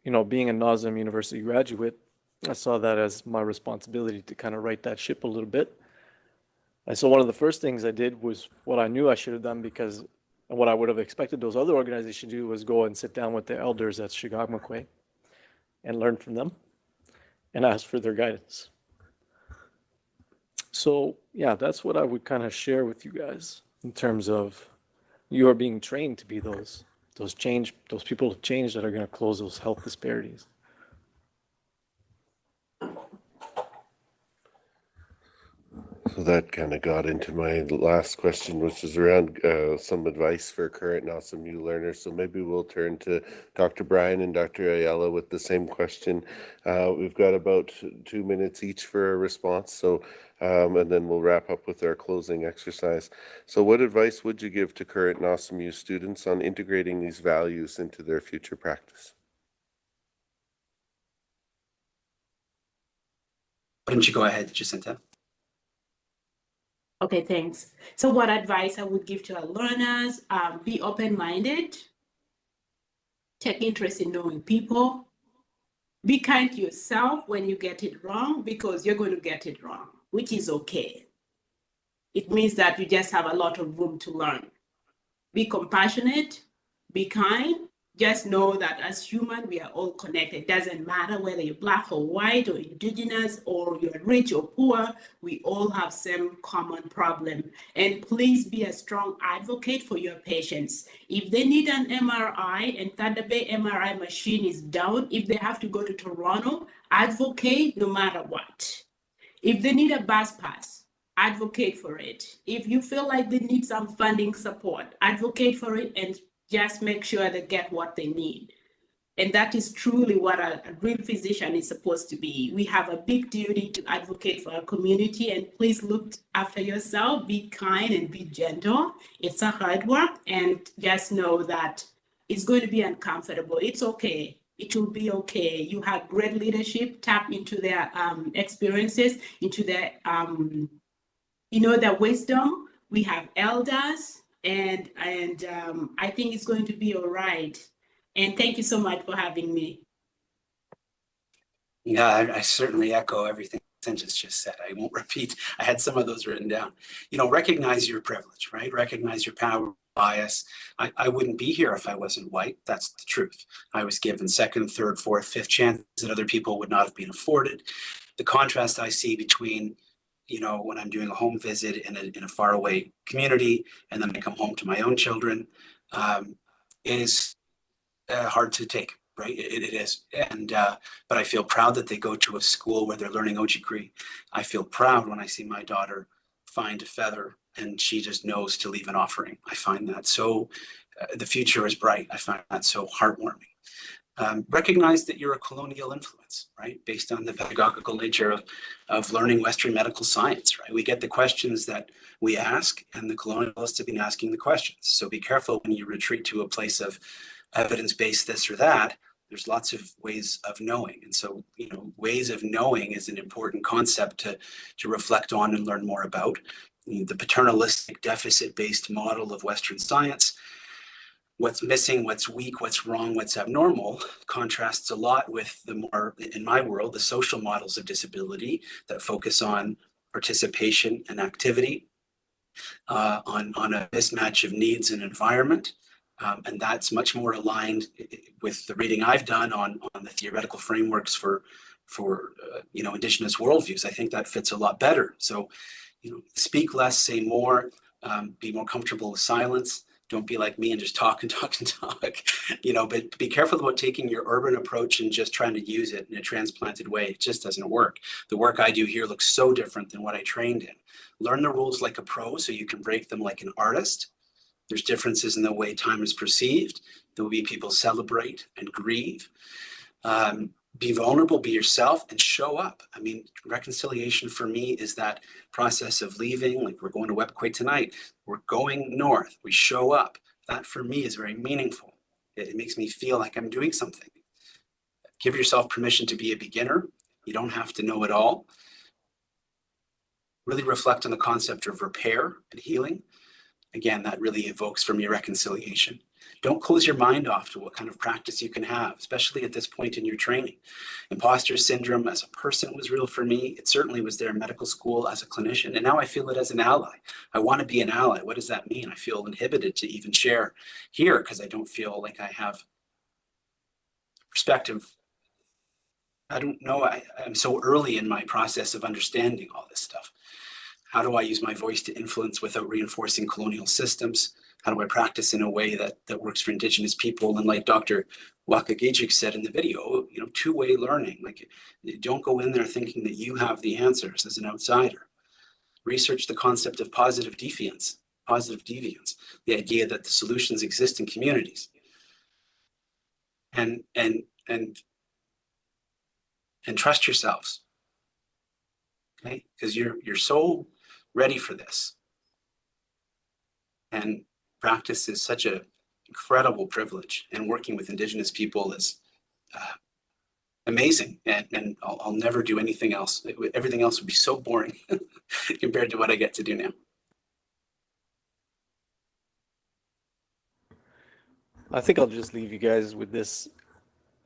you know, being a NOSM University graduate, I saw that as my responsibility to kind of right that ship a little bit. And so one of the first things I did was what I knew I should have done, because what I would have expected those other organizations to do was go and sit down with the elders at Shigagmakwe and learn from them and ask for their guidance. So yeah, that's what I would kind of share with you guys in terms of you are being trained to be those people of change that are going to close those health disparities. So that kind of got into my last question, which is around some advice for current NOSMU learners. So maybe we'll turn to Dr. Bryan and Dr. Ayala with the same question. We've got about 2 minutes each for a response. So, and then we'll wrap up with our closing exercise. So what advice would you give to current NOSMU students on integrating these values into their future practice? Why don't you go ahead, Jacinta? Okay, thanks. So what advice I would give to our learners, be open-minded, take interest in knowing people, be kind to yourself when you get it wrong, because you're going to get it wrong, which is okay. It means that you just have a lot of room to learn. Be compassionate, be kind. Just know that as human, we are all connected. It doesn't matter whether you're Black or white or Indigenous or you're rich or poor, we all have same common problem. And please be a strong advocate for your patients. If they need an MRI and Thunder Bay MRI machine is down, if they have to go to Toronto, advocate no matter what. If they need a bus pass, advocate for it. If you feel like they need some funding support, advocate for it and just make sure they get what they need. And that is truly what a real physician is supposed to be. We have a big duty to advocate for our community, and please look after yourself, be kind and be gentle. It's a hard work, and just know that it's going to be uncomfortable. It's okay. It will be okay. You have great leadership, tap into their experiences, into their, their wisdom. We have elders. And I think it's going to be all right. And thank you so much for having me. Yeah, I certainly echo everything sentence just said. I won't repeat. I had some of those written down. You know, recognize your privilege, right? Recognize your power, bias. I wouldn't be here if I wasn't white. That's the truth. I was given second, third, fourth, fifth chances that other people would not have been afforded. The contrast I see between, you know, when I'm doing a home visit in a faraway community, and then I come home to my own children, is hard to take, right? It is. And, but I feel proud that they go to a school where they're learning Ojibwe. I feel proud when I see my daughter find a feather and she just knows to leave an offering. I find that so, the future is bright. I find that so heartwarming. Recognize that you're a colonial influence, right? Based on the pedagogical nature of learning Western medical science, right? We get the questions that we ask, and the colonialists have been asking the questions. So be careful when you retreat to a place of evidence-based this or that. There's lots of ways of knowing. And so, you know, ways of knowing is an important concept to reflect on and learn more about. The paternalistic deficit-based model of Western science, what's missing, what's weak, what's wrong, what's abnormal, contrasts a lot with the more, in my world, the social models of disability that focus on participation and activity, on a mismatch of needs and environment. And that's much more aligned with the reading I've done on the theoretical frameworks for you know, Indigenous worldviews. I think that fits a lot better. So, you know, speak less, say more, be more comfortable with silence. Don't be like me and just talk and talk and talk, you know, but be careful about taking your urban approach and just trying to use it in a transplanted way. It just doesn't work. The work I do here looks so different than what I trained in. Learn the rules like a pro so you can break them like an artist. There's differences in the way time is perceived. There will be people celebrate and grieve. Be vulnerable, be yourself, and show up. I mean, reconciliation for me is that process of leaving, like we're going to Webquay tonight, we're going north, we show up. That for me is very meaningful. It makes me feel like I'm doing something. Give yourself permission to be a beginner. You don't have to know it all. Really reflect on the concept of repair and healing. Again, that really evokes for me reconciliation. Don't close your mind off to what kind of practice you can have, especially at this point in your training. Imposter syndrome as a person was real for me. It certainly was there in medical school as a clinician, and now I feel it as an ally. I want to be an ally. What does that mean? I feel inhibited to even share here because I don't feel like I have perspective. I don't know. I'm so early in my process of understanding all this stuff. How do I use my voice to influence without reinforcing colonial systems? How do I practice in a way that works for Indigenous people? And like Dr. Wakagijic said in the video, you know, two-way learning. Like, don't go in there thinking that you have the answers as an outsider. Research the concept of positive deviance, the idea that the solutions exist in communities. And trust yourselves, okay? Because you're so ready for this. And practice is such an incredible privilege, and working with Indigenous people is amazing. And I'll never do anything else. Everything else would be so boring compared to what I get to do now. I think I'll just leave you guys with this.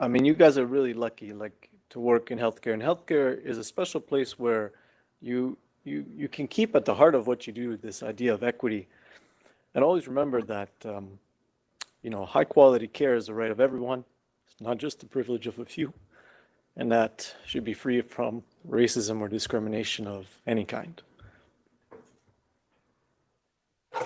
I mean, you guys are really lucky, like, to work in healthcare. And healthcare is a special place where you can keep at the heart of what you do this idea of equity. And always remember that, you know, high quality care is the right of everyone. It's not just the privilege of a few. And that should be free from racism or discrimination of any kind. I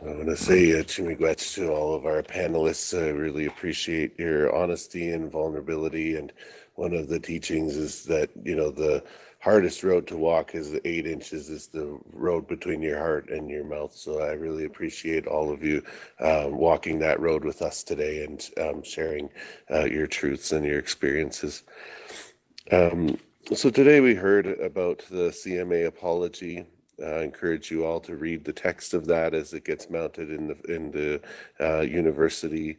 want to say Chimigwech to all of our panelists. I really appreciate your honesty and vulnerability. And one of the teachings is that, you know, the hardest road to walk is the 8 inches is the road between your heart and your mouth. So I really appreciate all of you walking that road with us today and sharing your truths and your experiences. So today we heard about the CMA apology. I encourage you all to read the text of that as it gets mounted in the university.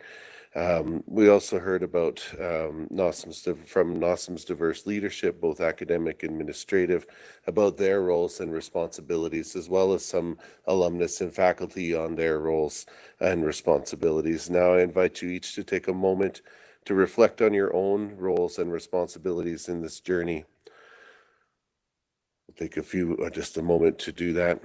We also heard about from NOSM's diverse leadership, both academic and administrative, about their roles and responsibilities, as well as some alumnus and faculty on their roles and responsibilities. Now I invite you each to take a moment to reflect on your own roles and responsibilities in this journey. Take just a moment to do that.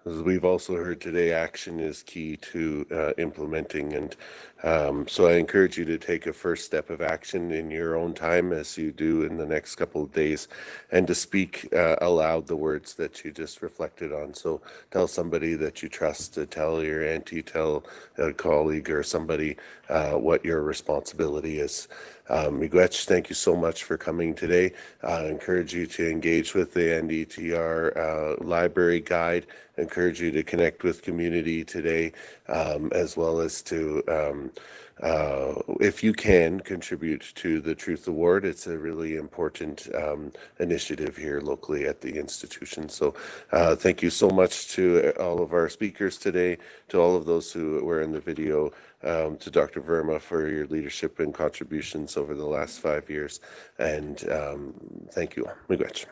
As we've also heard today, action is key to implementing. And so I encourage you to take a first step of action in your own time as you do in the next couple of days, and to speak aloud the words that you just reflected on. So tell somebody that you trust, to tell your auntie, tell a colleague or somebody what your responsibility is. Miigwech, thank you so much for coming today. I encourage you to engage with the NDTR library guide. I encourage you to connect with community today, as well as to, if you can, contribute to the Truth Award. It's a really important initiative here locally at the institution. So thank you so much to all of our speakers today, to all of those who were in the video, to Dr. Verma for your leadership and contributions over the last 5 years. And thank you all. Miigwech.